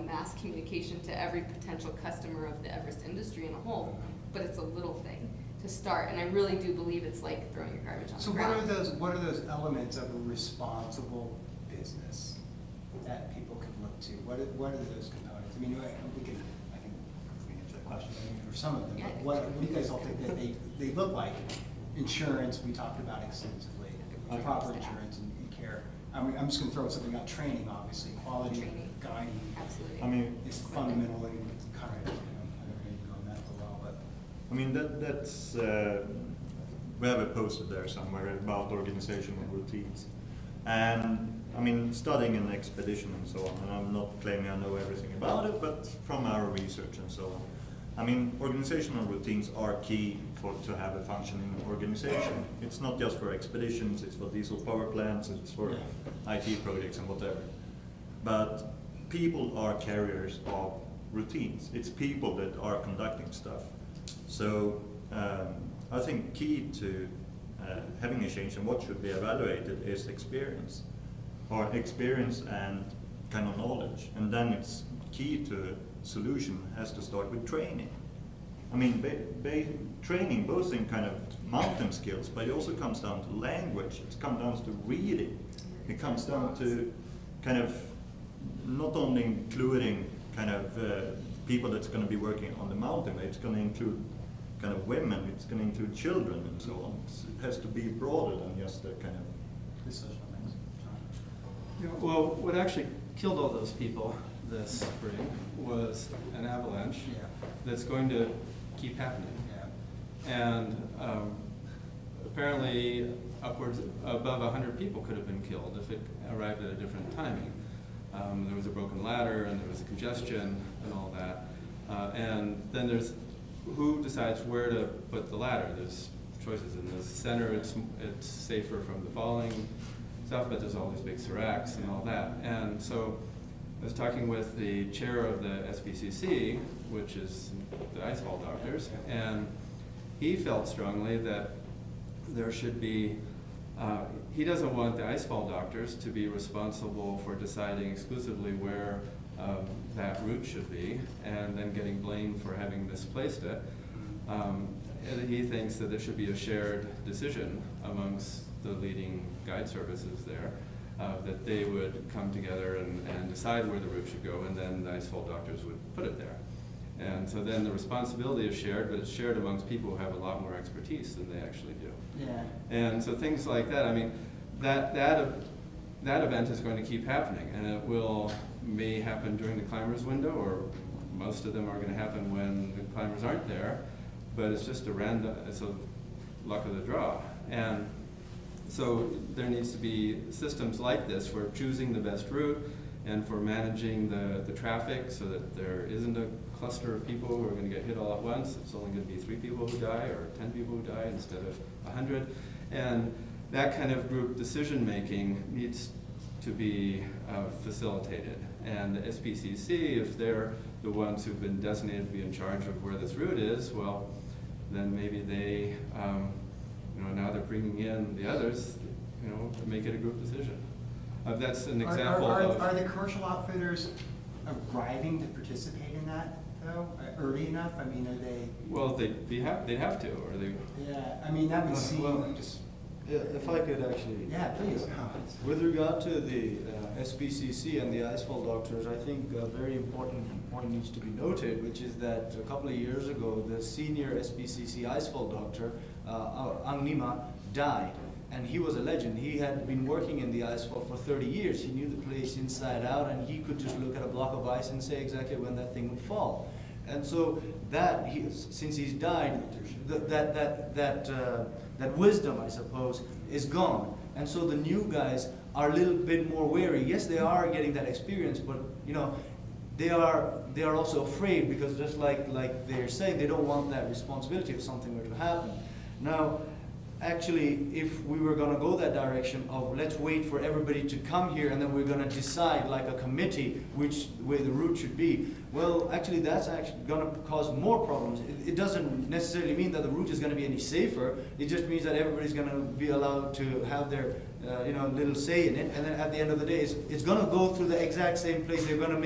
mass communication to every potential customer of the Everest industry in a whole. But it's a little thing to start, and I really do believe it's like throwing your garbage on the ground. So what are those elements of a responsible business that people can look to? What are those components? I mean, I can answer that question for some of them. But what do you guys all think that they look like? Insurance, we talked about extensively. Proper insurance and care. I'm just going to throw something out. Training, obviously, quality guiding. Absolutely. I mean, is fundamental and kind of. I mean, that's, we have a poster there somewhere about organizational routines. And, I mean, studying an expedition and so on, and I'm not claiming I know everything about it, but from our research and so on. I mean, organizational routines are key to have a functioning organization. It's not just for expeditions, it's for diesel power plants, it's for IT projects and whatever. But people are carriers of routines. It's people that are conducting stuff. So I think key to having a change and what should be evaluated is experience and kind of knowledge. And then it's key to solution has to start with training. I mean, training both in kind of mountain skills, but it also comes down to language. It comes down to reading. It comes down to kind of not only including kind of people that's going to be working on the mountain, but it's going to include kind of women, it's going to include children and so on. It has to be broader than just the kind of the social things. Well, what actually killed all those people this spring was an avalanche that's going to keep happening. And apparently upwards above 100 people could have been killed if it arrived at a different timing. There was a broken ladder and there was congestion and all that. And then there's who decides where to put the ladder. There's choices. In the center, it's safer from the falling stuff, but there's all these big seracs and all that. And so I was talking with the chair of the SPCC, which is the icefall doctors, and he felt strongly that there should be, he doesn't want the icefall doctors to be responsible for deciding exclusively where that route should be, and then getting blamed for having misplaced it. And he thinks that there should be a shared decision amongst the leading guide services there, that they would come together and decide where the route should go, and then the icefall doctors would put it there. And so then the responsibility is shared, but it's shared amongst people who have a lot more expertise than they actually do. Yeah. And so things like that, I mean, that event is going to keep happening, and it may happen during the climbers window, or most of them are going to happen when the climbers aren't there, but it's just it's a luck of the draw. And So there needs to be systems like this for choosing the best route and for managing the traffic so that there isn't a cluster of people who are going to get hit all at once. It's only going to be 3 people who die or 10 people who die instead of 100. And that kind of group decision making needs to be facilitated. And the SPCC, if they're the ones who've been designated to be in charge of where this route is, well, then maybe they, now they're bringing in the others, to make it a group decision. That's an example Are the commercial outfitters arriving to participate in that, though, early enough? I mean, are they? Well, they'd have to, or they. Yeah, I mean, that would seem just. Yeah, if I could actually. Yeah, please. With regard to the SPCC and the icefall doctors, I think a very important point needs to be noted, which is that a couple of years ago, the senior SPCC icefall doctor, Nima, died. And he was a legend. He had been working in the icefall for 30 years. He knew the place inside out, and he could just look at a block of ice and say exactly when that thing would fall. And so since he's died, that wisdom, I suppose, is gone. And so the new guys are a little bit more wary. Yes, they are getting that experience, but they are also afraid, because just like they're saying, they don't want that responsibility if something were to happen. Now, actually, if we were going to go that direction of let's wait for everybody to come here and then we're going to decide like a committee which way the route should be, well, actually that's actually going to cause more problems. It doesn't necessarily mean that the route is going to be any safer. It just means that everybody's going to be allowed to have their little say in it, and then at the end of the day, it's going to go through the exact same place they're going to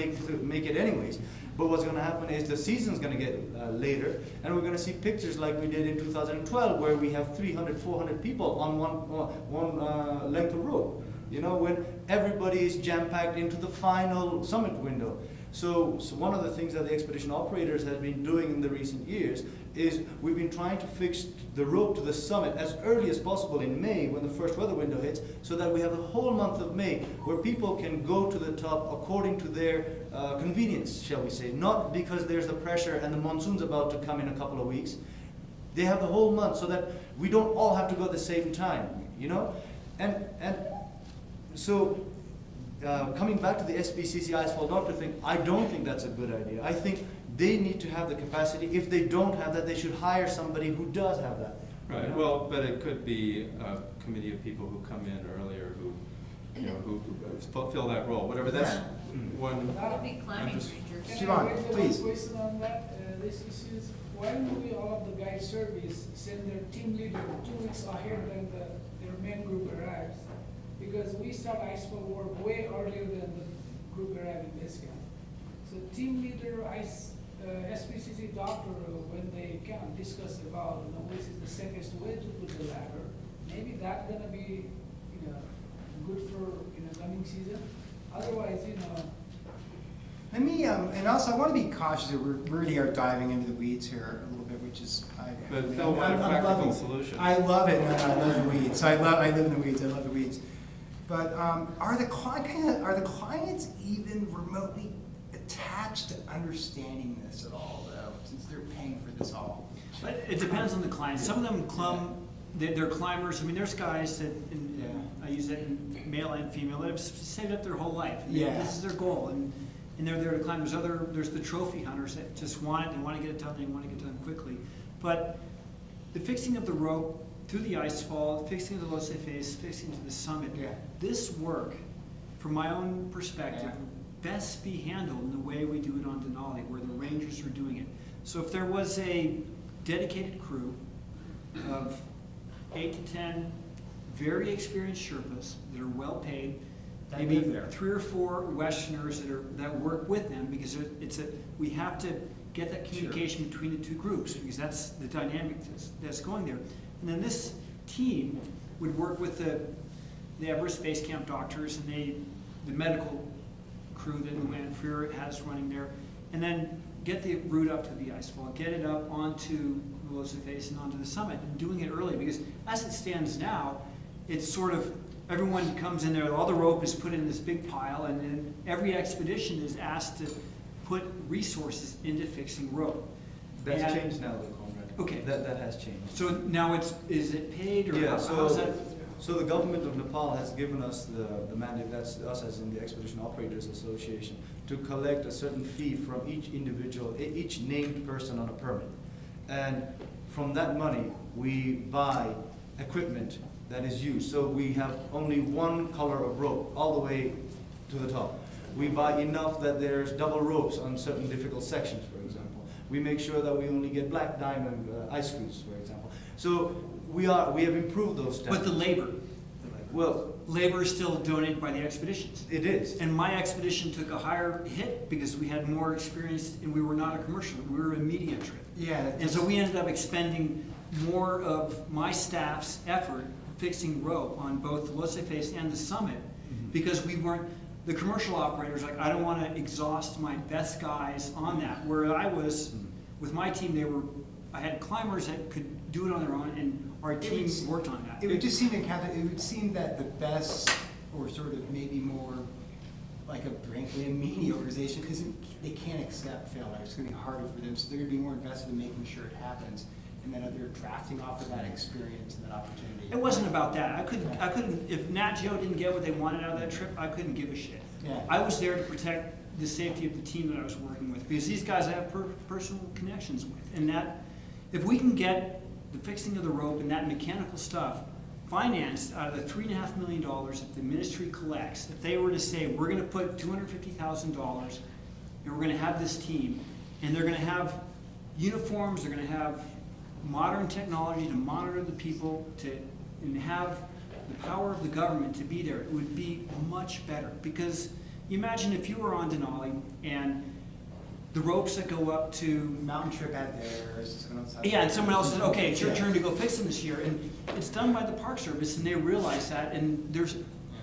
make it anyways. But what's going to happen is the season's going to get later, and we're going to see pictures like we did in 2012, where we have 300, 400 people on one length of rope. When everybody is jam-packed into the final summit window. So one of the things that the expedition operators have been doing in the recent years is we've been trying to fix the rope to the summit as early as possible in May, when the first weather window hits, so that we have the whole month of May where people can go to the top according to their convenience, shall we say. Not because there's the pressure and the monsoon's about to come in a couple of weeks. They have the whole month so that we don't all have to go at the same time, And so coming back to the SPCC icefall doctor thing, I don't think that's a good idea. I think they need to have the capacity. If they don't have that, they should hire somebody who does have that. Right. Well, but it could be a committee of people who come in earlier who fulfill that role. Whatever that's one. That would be climbing rangers. Siobhan, please. Can I raise a question on that? This issue is, why don't we, all of the guide surveys, send their team leader 2 weeks ahead when their main group arrives? Because we start icefall work way earlier than the group arrive in base camp. So team leader, SPCC doctor, when they can discuss about which is the safest way to put the ladder, maybe that's gonna be good for coming season. Otherwise, Let me, and also I want to be cautious that we really are diving into the weeds here a little bit, which is, But Phil, what a practical solution. I love it. No, I love the weeds. I live in the weeds. I love the weeds. But are the clients even remotely attached to understanding this at all, though, since they're paying for this all? But it depends on the client. Some of them they're climbers. I mean, there's guys that, I use that in male and female, they've saved up their whole life. This is their goal, and they're there to climb. There's the trophy hunters that just want it, they want to get it done, they want to get it done quickly. But the fixing of the rope through the icefall, fixing the Lhotse face, fixing to the summit, this work, from my own perspective, best be handled in the way we do it on Denali, where the rangers are doing it. So if there was a dedicated crew of 8 to 10 very experienced Sherpas that are well paid, maybe 3 or 4 Westerners that work with them, because we have to get that communication between the 2 groups, because that's the dynamic that's going there. And then this team would work with the Everest Base Camp doctors and the medical crew that Luann Freer has running there, and then get the route up to the icefall, get it up onto the Lhotse face and onto the summit, and doing it early, because as it stands now, it's sort of, everyone comes in there, all the rope is put in this big pile, and then every expedition is asked to put resources into fixing rope. That's changed now, though, Conrad. Okay. That has changed. So now is it paid, or how's that? So the government of Nepal has given us the mandate, that's us as in the Expedition Operators Association, to collect a certain fee from each individual, each named person on a permit. And from that money, we buy equipment that is used. So we have only one color of rope all the way to the top. We buy enough that there's double ropes on certain difficult sections, for example. We make sure that we only get black diamond ice screws, for example. So we have improved those standards. But the labor. Well, Labor is still donated by the expeditions. it is. And my expedition took a higher hit because we had more experience and we were not a commercial, we were a media trip. Yeah. And so we ended up expending more of my staff's effort fixing rope on both the Lhotse Face and the summit because we weren't, the commercial operators, like I don't want to exhaust my best guys on that. Where I was, with my team, I had climbers that could do it on their own and our team worked on that. It would just seem it would seem that the best, or sort of maybe more like frankly a media organization, they can't accept failure. It's going to be harder for them, so they're going to be more invested in making sure it happens, and then they're drafting off of that experience and that opportunity. It wasn't about that. I couldn't. If Nat Geo didn't get what they wanted out of that trip, I couldn't give a shit. Yeah. I was there to protect the safety of the team that I was working with because these guys I have personal connections with, and that if we can get the fixing of the rope and that mechanical stuff financed out of the $3.5 million that the ministry collects, if they were to say we're going to put $250,000 and we're going to have this team, and they're going to have uniforms, they're going to have modern technology to monitor the people, and have the power of the government to be there, it would be much better. Because you imagine if you were on Denali and the ropes that go up to Mountain Trip had theirs. yeah, and someone else says, okay, it's your turn to go fix them this year, and it's done by the Park Service, and they realize that, and there's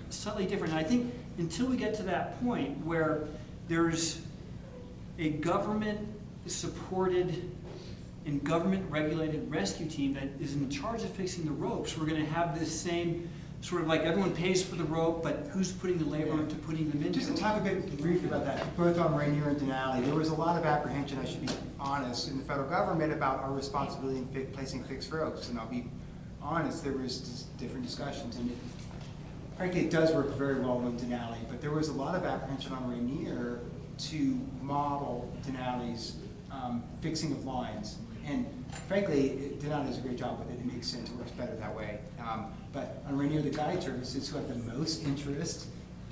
slightly different. And I think until we get to that point where there's a government-supported and government-regulated rescue team that is in charge of fixing the ropes, we're going to have this same sort of like everyone pays for the rope, but who's putting the labor into putting them into? Just to talk a bit briefly about that, both on Rainier and Denali, there was a lot of apprehension, I should be honest, in the federal government about our responsibility in placing fixed ropes. And I'll be honest, there was just different discussions. And frankly, it does work very well in Denali, but there was a lot of apprehension on Rainier to model Denali's fixing of lines. And frankly, Denali does a great job with it. It makes sense. It works better that way. But on Rainier, the guide services who have the most interest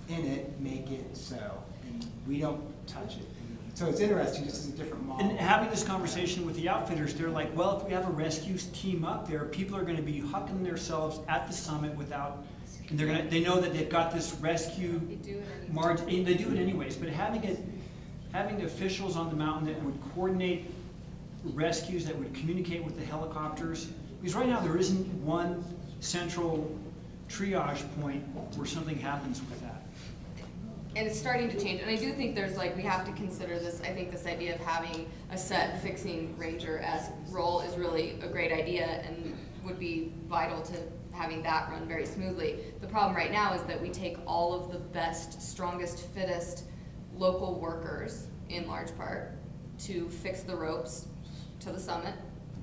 in it make it so. And we don't touch it. So it's interesting, just as a different model. And having this conversation with the outfitters, they're like, well, if we have a rescue team up there, people are going to be hucking themselves at the summit without, and they know that they've got this rescue margin. They do it anyways, but having officials on the mountain that would coordinate rescues, that would communicate with the helicopters, because right now there isn't one central triage point where something happens with that. And it's starting to change, and I do think there's we have to consider this. I think this idea of having a set fixing ranger-esque role is really a great idea and would be vital to having that run very smoothly. The problem right now is that we take all of the best, strongest, fittest local workers, in large part, to fix the ropes to the summit,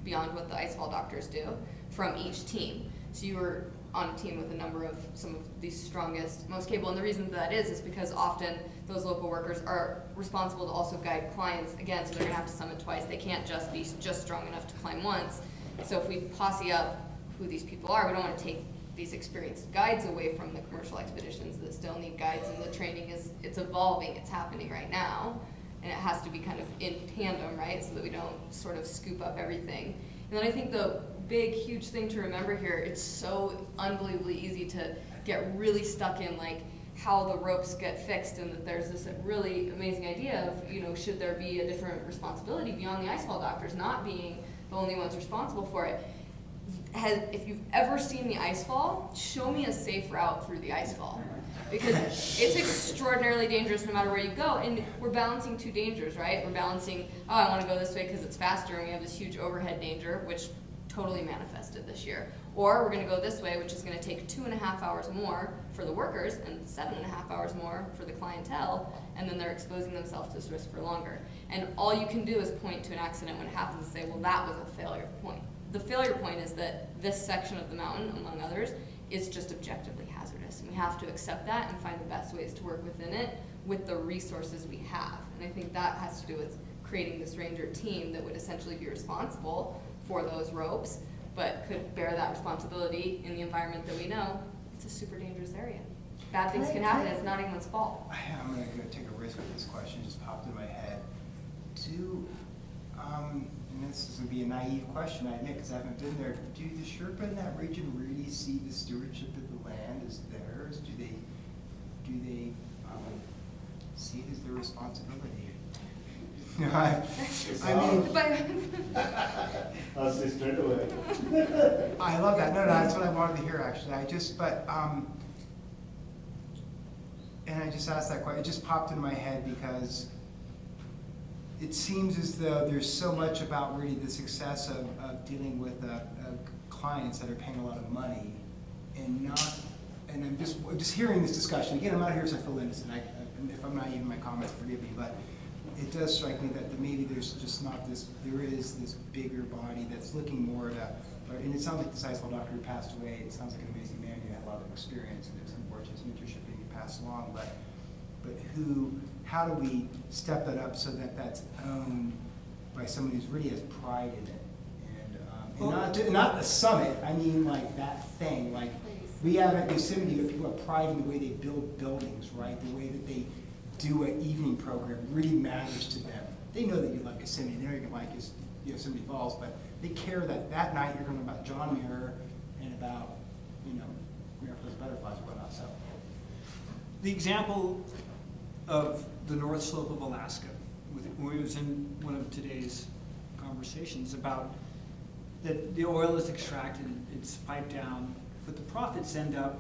beyond what the icefall doctors do, from each team. So you were on a team with a number of some of the strongest, most capable, and the reason that is because often those local workers are responsible to also guide clients, again, so they're gonna have to summit twice. They can't just be strong enough to climb once. So if we posse up who these people are, we don't wanna take these experienced guides away from the commercial expeditions that still need guides, and the training it's evolving, it's happening right now, and it has to be kind of in tandem, right, so that we don't sort of scoop up everything. And then I think the big, huge thing to remember here, it's so unbelievably easy to get really stuck in how the ropes get fixed, and that there's this really amazing idea of, should there be a different responsibility beyond the icefall doctors not being the only ones responsible for it. If you've ever seen the icefall, show me a safe route through the icefall. Because it's extraordinarily dangerous no matter where you go, and we're balancing two dangers, right? We're balancing, I want to go this way because it's faster, and we have this huge overhead danger, which totally manifested this year. Or we're going to go this way, which is going to take 2.5 hours more for the workers and 7.5 hours more for the clientele, and then they're exposing themselves to this risk for longer. And all you can do is point to an accident when it happens and say, well, that was a failure point. The failure point is that this section of the mountain, among others, is just objectively hazardous. And we have to accept that and find the best ways to work within it with the resources we have. And I think that has to do with creating this ranger team that would essentially be responsible for those ropes, but could bear that responsibility in the environment that we know. It's a super dangerous area. Bad things can happen, it's not anyone's fault. I'm gonna go take a risk with this question, it just popped in my head. And this is gonna be a naive question, I admit, because I haven't been there. Do the Sherpa in that region really see the stewardship of the land as theirs? Do they see it as their responsibility? No, I mean, I'll say straight away. I love that. No, that's what I wanted to hear, actually. And I just asked that question. It just popped in my head because it seems as though there's so much about really the success of dealing with clients that are paying a lot of money and I'm just hearing this discussion. Again, I'm not here as a full innocent. If I'm not even my comments, forgive me, but it does strike me that maybe there's just not this, there is this bigger body that's looking more at and it sounds like the Sizewell doctor who passed away, it sounds like an amazing man who had a lot of experience and it was unfortunate his mentorship didn't pass along, but how do we step that up so that that's owned by someone who really has pride in it? And not the summit, I mean like that thing, like we have at Yosemite, people have pride in the way they build buildings, right? The way that they do an evening program really matters to them. They know that you love Yosemite, they know you like Yosemite Falls, but they care that that night you're going to know about John Muir and about, Miracles Butterflies and whatnot. So, the example of the North Slope of Alaska, where it was in one of today's conversations about that the oil is extracted, it's piped down, but the profits end up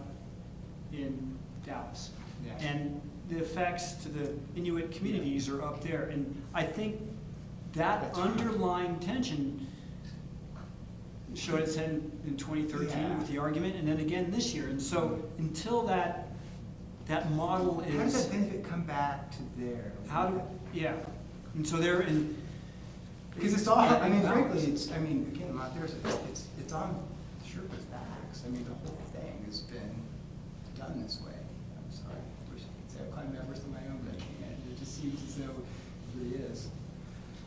in Dallas. Yeah. And the effects to the Inuit communities are up there. And I think that underlying tension showed its head in 2013 with the argument, and then again this year. And so until that model is... How does that benefit come back to there? And so they're in... Because it's all, I mean, frankly, again, I'm not there, it's on Sherpa's backs. I mean, the whole thing has been done this way. I'm sorry, I wish I could say I climbed Everest on my own, but I can't. It just seems as though it really is.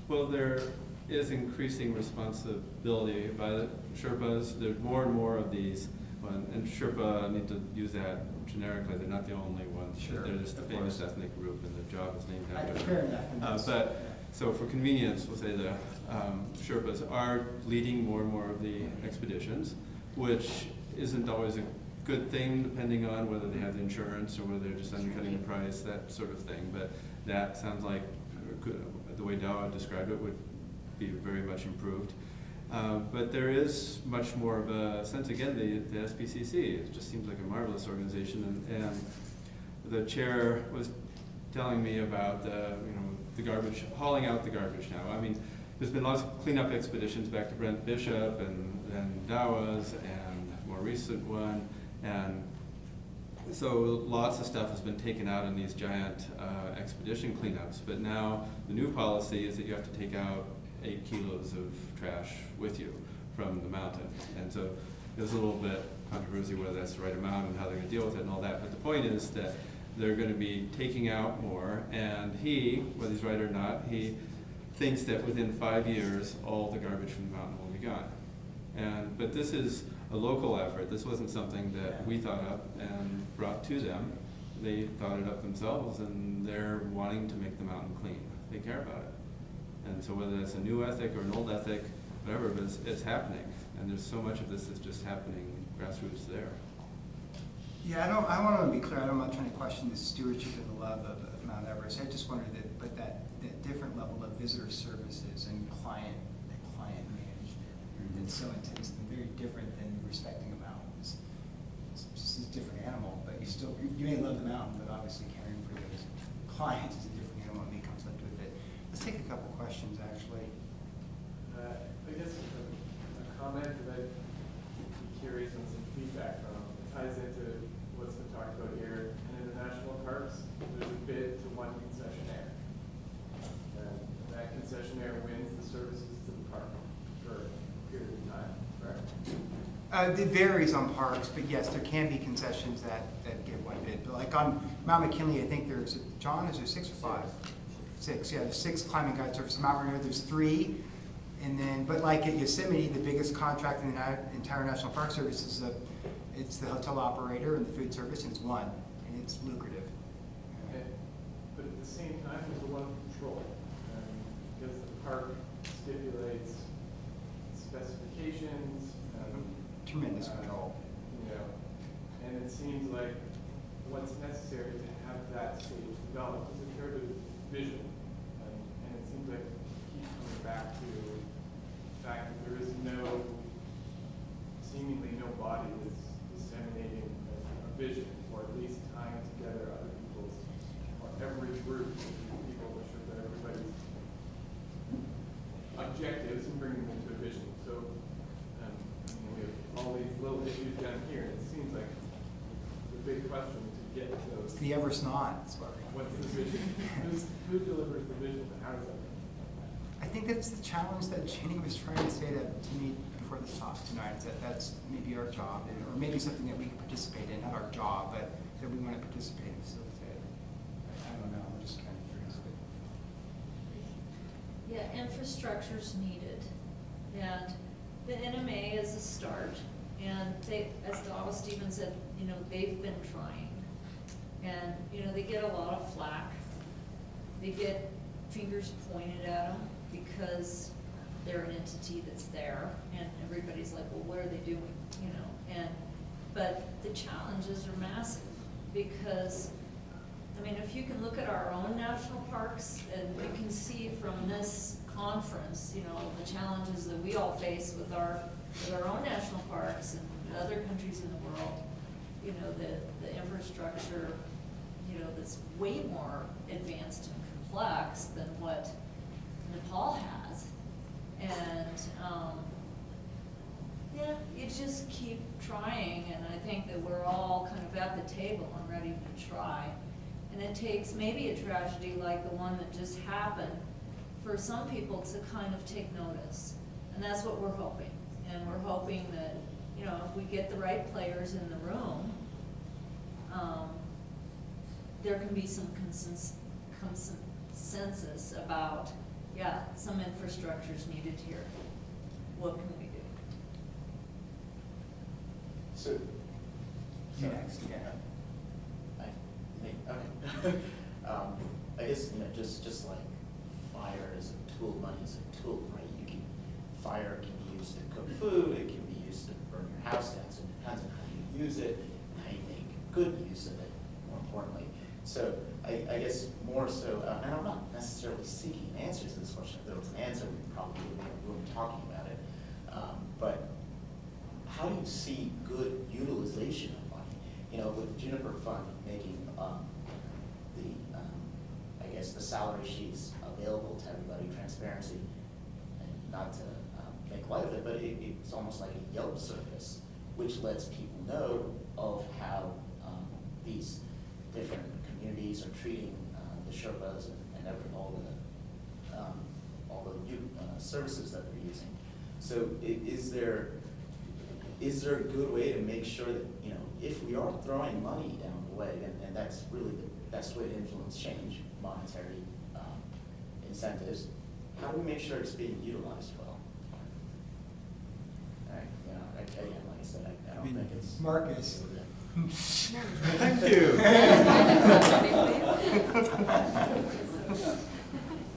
Well, there is increasing responsibility by the Sherpas. There's more and more of these, and Sherpa, I need to use that generically, they're not the only ones. Sure, they're just the famous ethnic group, and the job is named after them. Fair enough. So for convenience, we'll say the Sherpas are leading more and more of the expeditions, which isn't always a good thing depending on whether they have the insurance or whether they're just undercutting the price, that sort of thing. But that sounds like the way Dawa described it would be very much improved. But there is much more of a sense, again, the SPCC, it just seems like a marvelous organization, and the chair was telling me about the garbage, hauling out the garbage now. I mean, there's been lots of cleanup expeditions back to Brent Bishop and Dawa's and a more recent one, and so lots of stuff has been taken out in these giant expedition cleanups, but now the new policy is that you have to take out 8 kilos of trash with you from the mountain. And so there's a little bit controversy whether that's the right amount and how they're going to deal with it and all that, but the point is that they're going to be taking out more, and he, whether he's right or not, he thinks that within 5 years all the garbage from the mountain will be gone. But this is a local effort. This wasn't something that we thought up and brought to them. They thought it up themselves, and they're wanting to make the mountain clean. They care about it. And so whether it's a new ethic or an old ethic, whatever, but it's happening. And there's so much of this that's just happening grassroots there. Yeah, I want to be clear. I'm not trying to question the stewardship and the love of Mount Everest. I just wondered that different level of visitor services and client management that's so intense and very different than respecting a mountain. It's just a different animal, but you may love the mountain, but obviously caring for those clients is a different animal and may conflict with it. Let's take a couple questions, actually. I guess a comment that I'd be curious on some feedback from. It ties into what's been talked about here. And in the national parks, there's a bid to one concessionaire. And that concessionaire wins the services to the park for a period of time, correct? It varies on parks, but yes, there can be concessions that get one bid. But like on Mount McKinley, I think there's, John, is there 6 or 5? 6, yeah, there's 6 climbing guide services. Mount Rainier, there's 3. And then, but like at Yosemite, the biggest contract in the entire National Park Service is it's the hotel operator and the food service, and it's 1, and it's lucrative. Okay. But at the same time, there's a lot of control, because the park stipulates specifications. Tremendous control. You know, and it seems like what's necessary to have that stage developed is a fair bit of vision. And it seems like it keeps coming back to the fact that there is seemingly no body that's disseminating a vision, or at least tying together other people's, or every group of people to ensure that everybody's objectives and bringing them to a vision. So we have all these little issues down here, and it seems like the big question to get to those. It's the Everest Knot. What's the vision? Who delivers the vision, and how does that? I think that's the challenge that Jenny was trying to say to me before this talk tonight. Is that that's maybe our job, or maybe something that we can participate in. Not our job, but that we want to participate and facilitate. I don't know. I'm just kind of curious. Yeah, infrastructure's needed, and the NMA is a start, and they, as Dawa Stevens said, they've been trying, and they get a lot of flack. They get fingers pointed at them because they're an entity that's there, and everybody's like, well, what are they doing? But the challenges are massive because, if you can look at our own national parks, and you can see from this conference, the challenges that we all face with our own national parks and other countries in the world, the infrastructure, that's way more advanced and complex than what Nepal has. And yeah, you just keep trying, and I think that we're all kind of at the table and ready to try. And it takes maybe a tragedy like the one that just happened for some people to kind of take notice. And that's what we're hoping. And we're hoping that, if we get the right players in the room, there can be some consensus about, yeah, some infrastructure is needed here. What can we do? So, Next, yeah. Okay. I guess just like fire is a tool, money is a tool, right? Fire can be used to cook food, it can be used to burn your house down. So it depends on how you use it and how you make good use of it. More importantly, so I guess more so, and I'm not necessarily seeking answers to this question. If there was an answer, we probably would be in a room talking about it. But how do you see good utilization of money? With Juniper Fund making the salary sheets available to everybody, transparency, and not to make light of it, but it's almost like a Yelp service, which lets people know of how these different communities are treating the Sherpas and all the services that they're using. So is there a good way to make sure that, if we are throwing money down the way, and that's really the best way to influence change, monetary incentives, how do we make sure it's being utilized well? All right, again, like I said, I don't think it's... Markus. Thank you.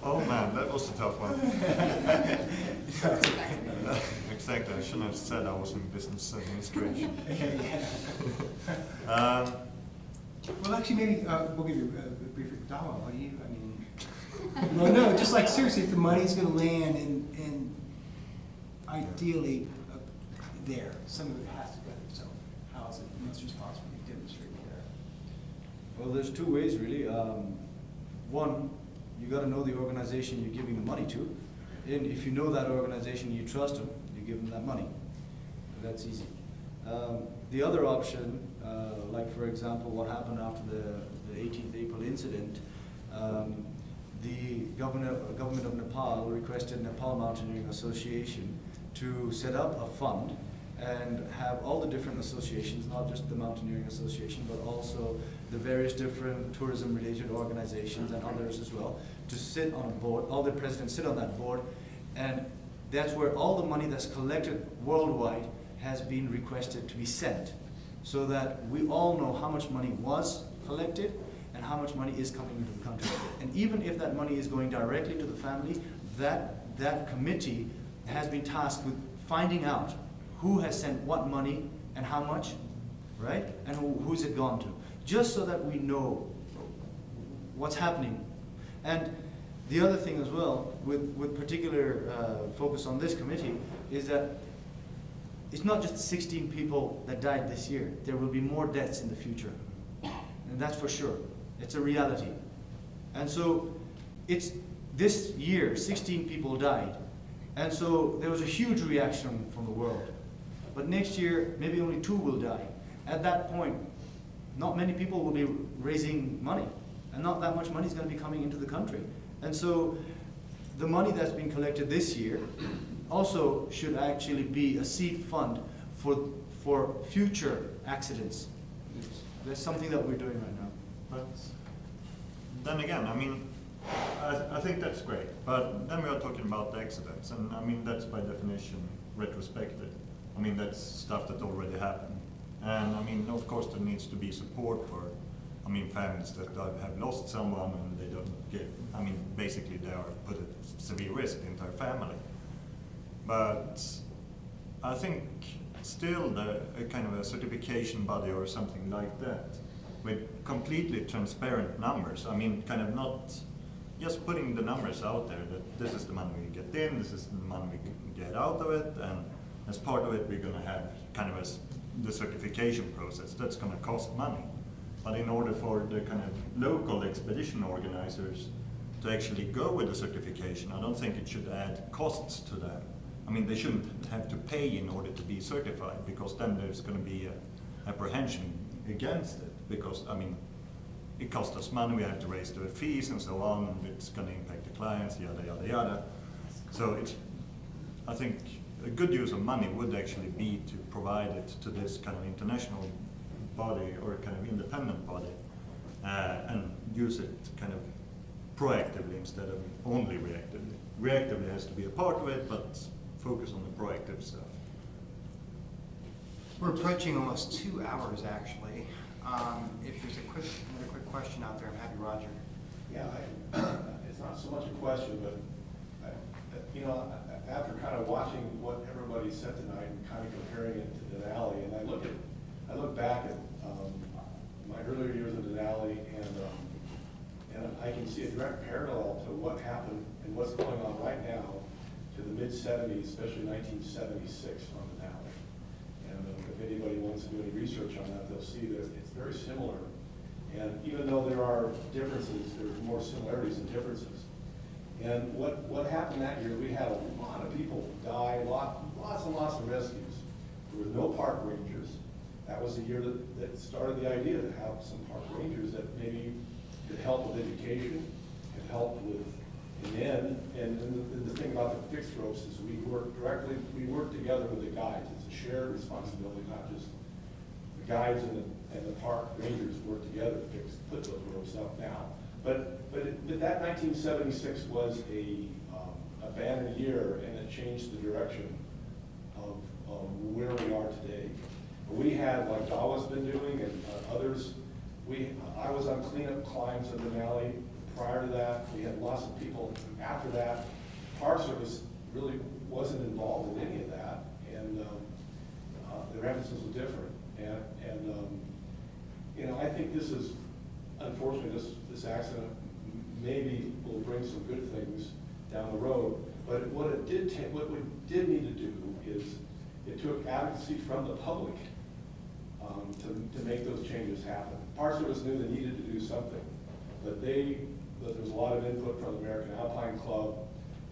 Oh man, that was a tough one. Exactly, I shouldn't have said I was in business administration. Well, actually, maybe we'll give you a brief. Dawa, what do you? Well, no, just like seriously, if the money's going to land and ideally there, some of it has to go. So, how is it most responsible to demonstrate that? Well, there's 2 ways really. One, you got to know the organization you're giving the money to, and if you know that organization, you trust them, you give them that money. That's easy. The other option, like for example, what happened after the 18th April incident, the government of Nepal requested Nepal Mountaineering Association to set up a fund and have all the different associations, not just the Mountaineering Association, but also the various different tourism-related organizations and others as well, to sit on a board. All the presidents sit on that board, and that's where all the money that's collected worldwide has been requested to be sent, so that we all know how much money was collected and how much money is coming into the country. And even if that money is going directly to the family, that committee has been tasked with finding out who has sent what money and how much, right? And who's it gone to, just so that we know what's happening. And the other thing as well, with particular focus on this committee, is that it's not just 16 people that died this year. There will be more deaths in the future, and that's for sure. It's a reality. And so it's this year, 16 people died. And so there was a huge reaction from the world. But next year, maybe only 2 will die. At that point, not many people will be raising money, and not that much money is going to be coming into the country. And so the money that's been collected this year also should actually be a seed fund for future accidents. That's something that we're doing right now. But then again, I mean, I think that's great. But then we are talking about the accidents, and I mean, that's by definition retrospective. I mean, that's stuff that already happened. And I mean, of course, there needs to be support for, I mean, families that have lost someone and they don't get, I mean, basically they are put at severe risk, the entire family. But I think still a kind of a certification body or something like that with completely transparent numbers. I mean, kind of not just putting the numbers out there that this is the money we get in, this is the money we can get out of it, and as part of it we're going to have kind of the certification process. That's going to cost money. But in order for the kind of local expedition organizers to actually go with the certification, I don't think it should add costs to them. I mean, they shouldn't have to pay in order to be certified, because then there's going to be an apprehension against it. Because, I mean, it costs us money, we have to raise the fees and so on, and it's going to impact the clients, yada, yada, yada. So it's, I think a good use of money would actually be to provide it to this kind of international body or kind of independent body, and use it kind of proactively instead of only reactively. Reactively has to be a part of it, but focus on the proactive stuff. We're approaching almost 2 hours, actually. If there's another quick question out there, I'm happy, Roger. Yeah, it's not so much a question, but you know, after kind of watching what everybody said tonight and kind of comparing it to Denali, and I look back at my earlier years in Denali, and I can see a direct parallel to what happened and what's going on right now to the mid-'70s, especially 1976 on Denali. And if anybody wants to do any research on that, they'll see that it's very similar. And even though there are differences, there's more similarities than differences. And what happened that year, we had a lot of people die, lots and lots of rescues. There were no park rangers. That was the year that started the idea to have some park rangers that maybe could help with education, could help with, and the thing about the fixed ropes is we work together with the guides. It's a shared responsibility, not just the guides and the park rangers work together to put those ropes up now. But that 1976 was a banner year, and it changed the direction of where we are today. We had, like Dawa's been doing, and others. I was on cleanup climbs in Denali. Prior to that, we had lots of people. After that, Park Service really wasn't involved in any of that, and their emphasis was different. And you know, I think this is, unfortunately, this accident maybe will bring some good things down the road. But what we did need to do is it took advocacy from the public to make those changes happen. Park Service knew they needed to do something, but there was a lot of input from the American Alpine Club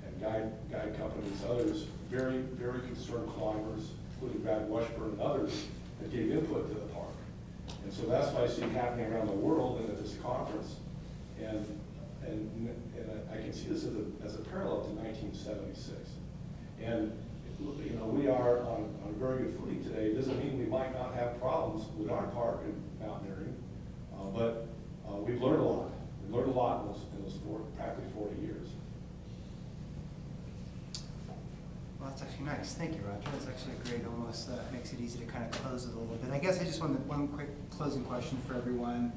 and guide companies, others, very, very concerned climbers, including Brad Washburn and others, that gave input to the park. And so that's what I see happening around the world and at this conference. And I can see this as a parallel to 1976. And you know, we are on a very good footing today. It doesn't mean we might not have problems with our park and mountaineering, but we've learned a lot. We've learned a lot in those practically 40 years. Well, that's actually nice. Thank you, Roger. That's actually great. Almost makes it easy to kind of close it a little bit. I guess I just wanted one quick closing question for everyone.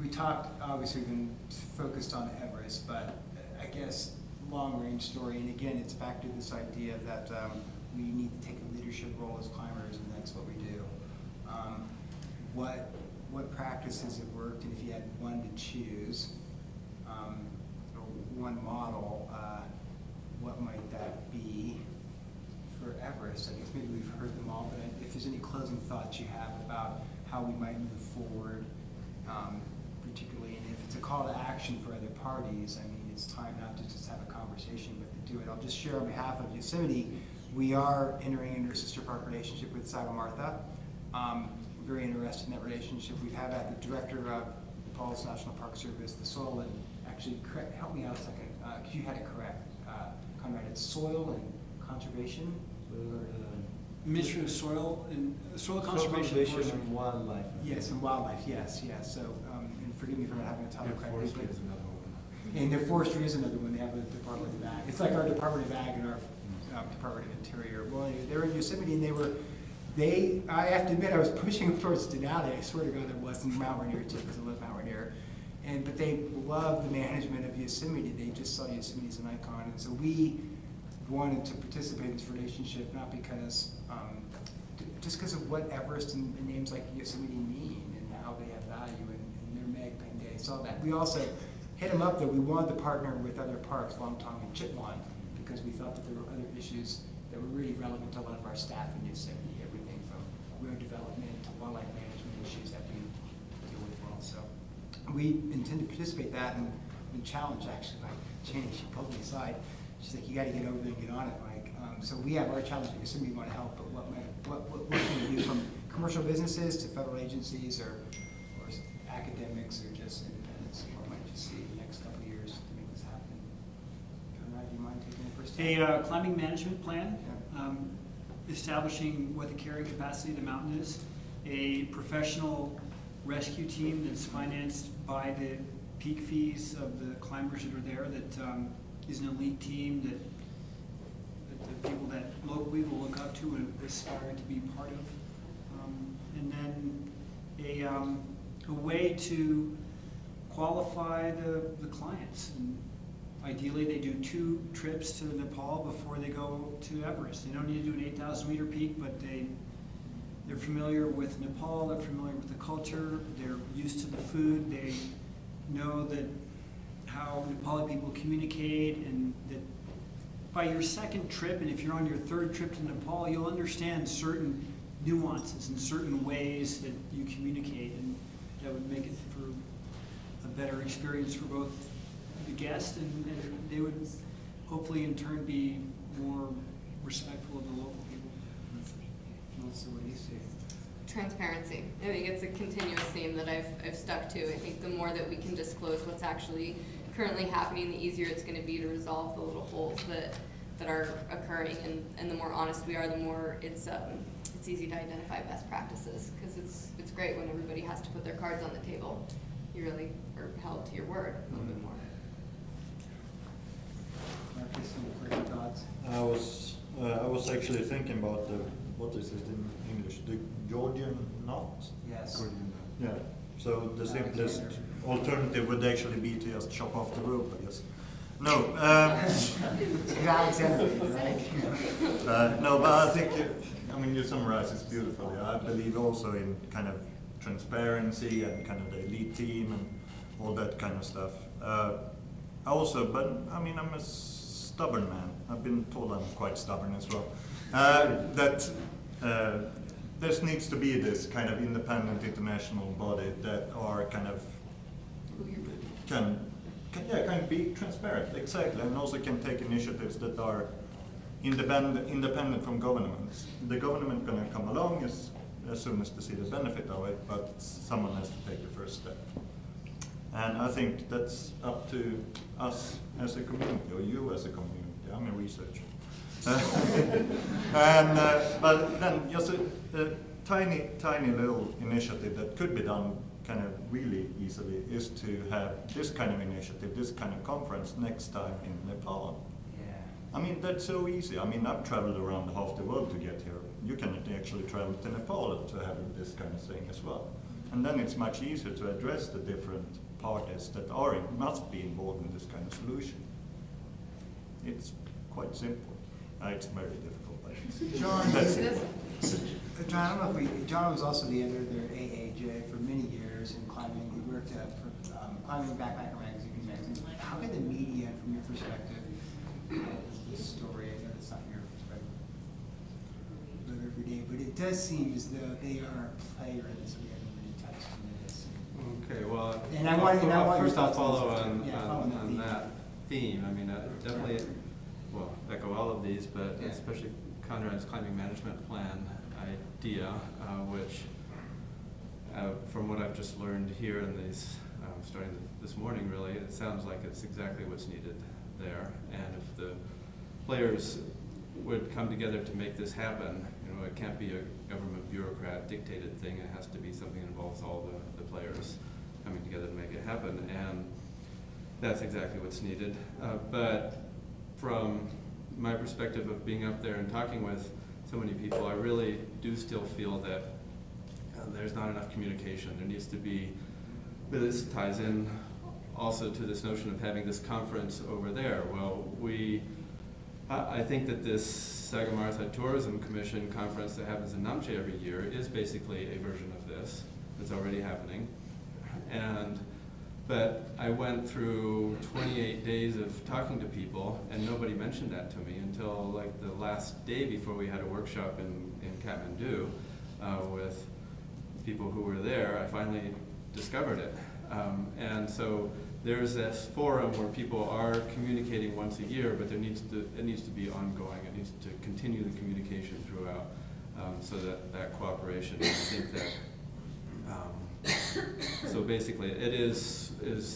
We talked, obviously, we've been focused on Everest, but I guess long-range story, and again, it's back to this idea that we need to take a leadership role as climbers, and that's what we do. What practices have worked, and if you had one to choose, or one model, what might that be for Everest? I guess maybe we've heard them all, but if there's any closing thoughts you have about how we might move forward, particularly, and if it's a call to action for other parties, I mean, it's time not to just have a conversation, but to do it. I'll just share on behalf of Yosemite, we are entering into a sister park relationship with Sagamortha. We're very interested in that relationship. We've had the director of Nepal's National Park Service, the soil, and actually, help me out a second, because you had it correct. Conrad, it's soil and conservation? Ministry of Soil and Soil Conservation and Wildlife. Yes, and wildlife, yes. So, and forgive me for not having a title correctly. Forestry is another one. And the forestry is another one. They have a Department of Ag. It's like our Department of Ag and our Department of Interior. Well, they're in Yosemite, and I have to admit, I was pushing them towards Denali. I swear to God, I wasn't Mount Rainier too, because I love Mount Rainier. But they love the management of Yosemite. They just saw Yosemite as an icon, and so we wanted to participate in this relationship, not because, just because of what Everest and names like Yosemite mean and how they have value and their Meg Penge. Saw that. We also hit them up that we wanted to partner with other parks, Longtong and Chitwan, because we thought that there were other issues that were really relevant to a lot of our staff in Yosemite, everything from road development to wildlife management issues that we deal with well. So we intend to participate in that and challenge actually by Cheney. She pulled me aside. She's like, you got to get over there and get on it, Mike. So we have our challenge at Yosemite. We want to help, but what can we do from commercial businesses to federal agencies or academics or just independents? What might you see in the next couple of years to make this happen? Conrad, do you mind taking the first time? A climbing management plan, establishing what the carrying capacity of the mountain is, a professional rescue team that's financed by the peak fees of the climbers that are there, that is an elite team that the people that locally will look up to and aspire to be part of. And then a way to qualify the clients. And ideally, they do 2 trips to Nepal before they go to Everest. They don't need to do an 8,000 meter peak, but they're familiar with Nepal, they're familiar with the culture, they're used to the food, they know that how Nepali people communicate, and that by your second trip, and if you're on your 3rd trip to Nepal, you'll understand certain nuances and certain ways that you communicate, and that would make it for a better experience for both the guest and they would hopefully in turn be more respectful of the local people. So what do you see? Transparency. I think it's a continuous theme that I've stuck to. I think the more that we can disclose what's actually currently happening, the easier it's going to be to resolve the little holes that are occurring, and the more honest we are, the more it's easy to identify best practices, because it's great when everybody has to put their cards on the table. You really are held to your word a little bit more. Markus, some closing thoughts? I was actually thinking about what is it in English? The Gordian knot? Yes. Yeah. So the simplest alternative would actually be to just chop off the rope, I guess. No. No, but I think you summarize it beautifully. I believe also in kind of transparency and kind of the elite team and all that kind of stuff. I'm a stubborn man. I've been told I'm quite stubborn as well. That there needs to be this kind of independent international body that are kind of can be transparent, exactly, and also can take initiatives that are independent from governments. The government going to come along as soon as they see the benefit of it, but someone has to take the first step. And I think that's up to us as a community, or you as a community. I'm a researcher. But then just a tiny little initiative that could be done kind of really easily is to have this kind of initiative, this kind of conference next time in Nepal. I mean, that's so easy. I mean, I've traveled around half the world to get here. You can actually travel to Nepal to have this kind of thing as well. And then it's much easier to address the different parties that must be involved in this kind of solution. It's quite simple. It's very difficult, I think. John, That's John, I don't know if John was also the editor of AAJ for many years in climbing. He worked for Climbing Backpacker magazine. How can the media, from your perspective, this story? I know it's not your perspective every day, but it does seem as though they are a player in this. We haven't really touched on this. Okay, well, And I want first I'll follow on on that theme. I mean, definitely, well, echo all of these, but especially Conrad's climbing management plan idea, which, from what I've just learned here in these, starting this morning really, it sounds like it's exactly what's needed there. And if the players would come together to make this happen, you know, it can't be a government bureaucrat dictated thing. It has to be something that involves all the players coming together to make it happen. And that's exactly what's needed. But from my perspective of being up there and talking with so many people, I really do still feel that there's not enough communication. There needs to be, this ties in also to this notion of having this conference over there. Well, I think that this Sagarmatha Tourism Commission conference that happens in Namche every year is basically a version of this that's already happening. But I went through 28 days of talking to people, and nobody mentioned that to me until like the last day before we had a workshop in Kathmandu with people who were there. I finally discovered it. And so there's this forum where people are communicating once a year, but it needs to be ongoing. It needs to continue the communication throughout, so that cooperation. I think that. So basically, it is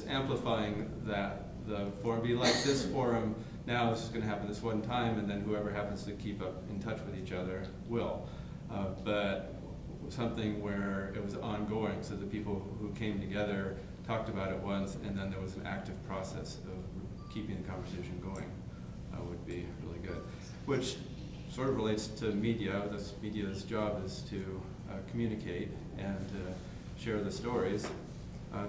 amplifying that the forum. Be like this forum now. This is going to happen this one time, and then whoever happens to keep up in touch with each other will. But something where it was ongoing, so the people who came together talked about it once, and then there was an active process of keeping the conversation going, would be really good. Which sort of relates to media. This media's job is to communicate and share the stories.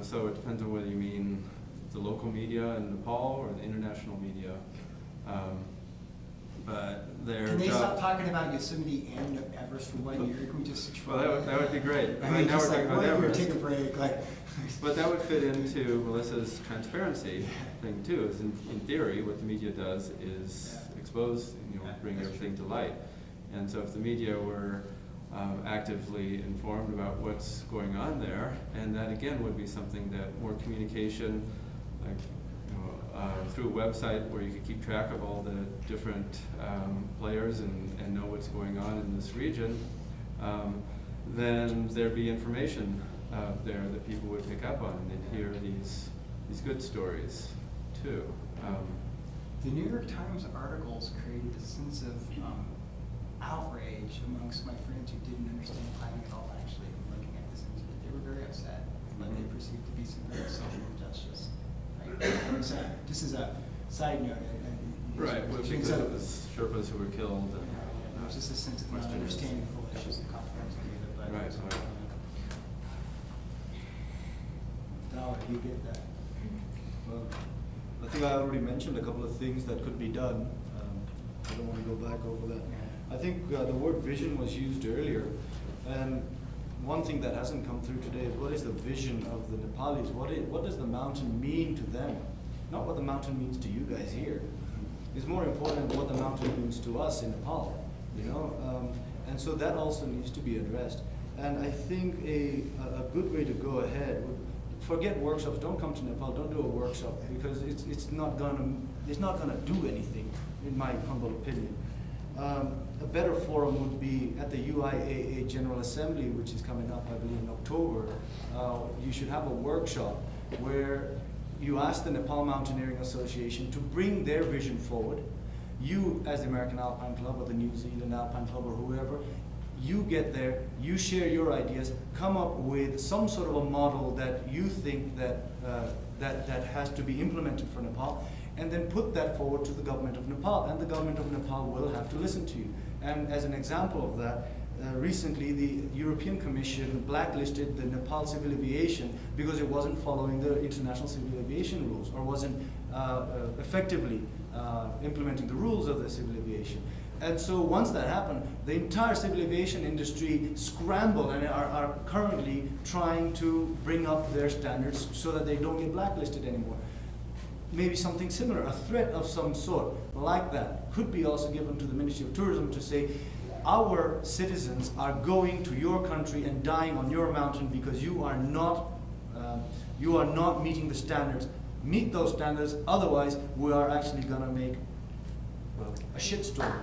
So it depends on whether you mean the local media in Nepal or the international media. But Can they stop talking about Yosemite and Everest for 1 year? Can we just? Well, that would be great. I mean, now just we're like, talking about Everest. take a break, like. But that would fit into Melissa's transparency thing too. Is in theory, what the media does is expose, bring everything to light. And so if the media were actively informed about what's going on there, and that again would be something that more communication, like through a website where you could keep track of all the different players and know what's going on in this region, then there'd be information there that people would pick up on, and they'd hear these good stories too. The New York Times articles created a sense of outrage amongst my friends who didn't understand climbing at all, actually, looking at this incident. They were very upset, but they perceived to be some very social injustice. Right? So, just as a side note. Right, because it was Sherpas who were killed. And, it was just a sense of not understanding full issues and conflicts together. Right. Dawa, do you get that? Well, I think I already mentioned a couple of things that could be done. I don't want to go back over that. I think the word vision was used earlier, and one thing that hasn't come through today is what is the vision of the Nepalis? What does the mountain mean to them? Not what the mountain means to you guys here. It's more important what the mountain means to us in Nepal, and so that also needs to be addressed. And I think a good way to go ahead would forget workshops. Don't come to Nepal. Don't do a workshop because it's not gonna do anything, in my humble opinion. A better forum would be at the UIAA General Assembly, which is coming up, I believe, in October. You should have a workshop where you ask the Nepal Mountaineering Association to bring their vision forward. you as the American Alpine Club or the New Zealand Alpine Club or whoever, you get there, you share your ideas, come up with some sort of a model that you think that that has to be implemented for Nepal, and then put that forward to the government of Nepal, and the government of Nepal will have to listen to you. And as an example of that, recently the European Commission blacklisted the Nepal Civil Aviation because it wasn't following the international civil aviation rules, or wasn't effectively implementing the rules of the civil aviation. And so once that happened, the entire civil aviation industry scrambled and are currently trying to bring up their standards so that they don't get blacklisted anymore. Maybe something similar, a threat of some sort like that could be also given to the Ministry of Tourism to say, our citizens are going to your country and dying on your mountain because you are not meeting the standards. Meet those standards, otherwise we are actually going to make, well, a shitstorm.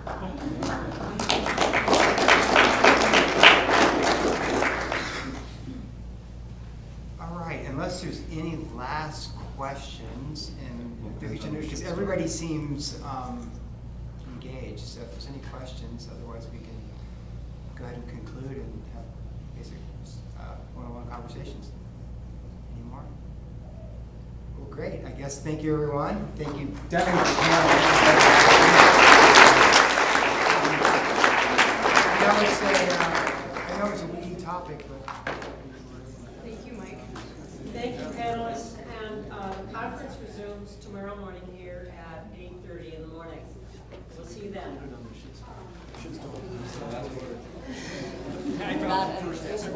All right, unless there's any last questions, and because everybody seems engaged, so if there's any questions, otherwise we can go ahead and conclude and have basic one-on-one conversations. Any more? Well, great. I guess thank you, everyone. Thank you, definitely for the panel. I know it's a weedy topic, but. Thank you, Mike. Thank you, panelists. And the conference resumes tomorrow morning here at 8:30 in the morning. We'll see you then. I dropped the first answer.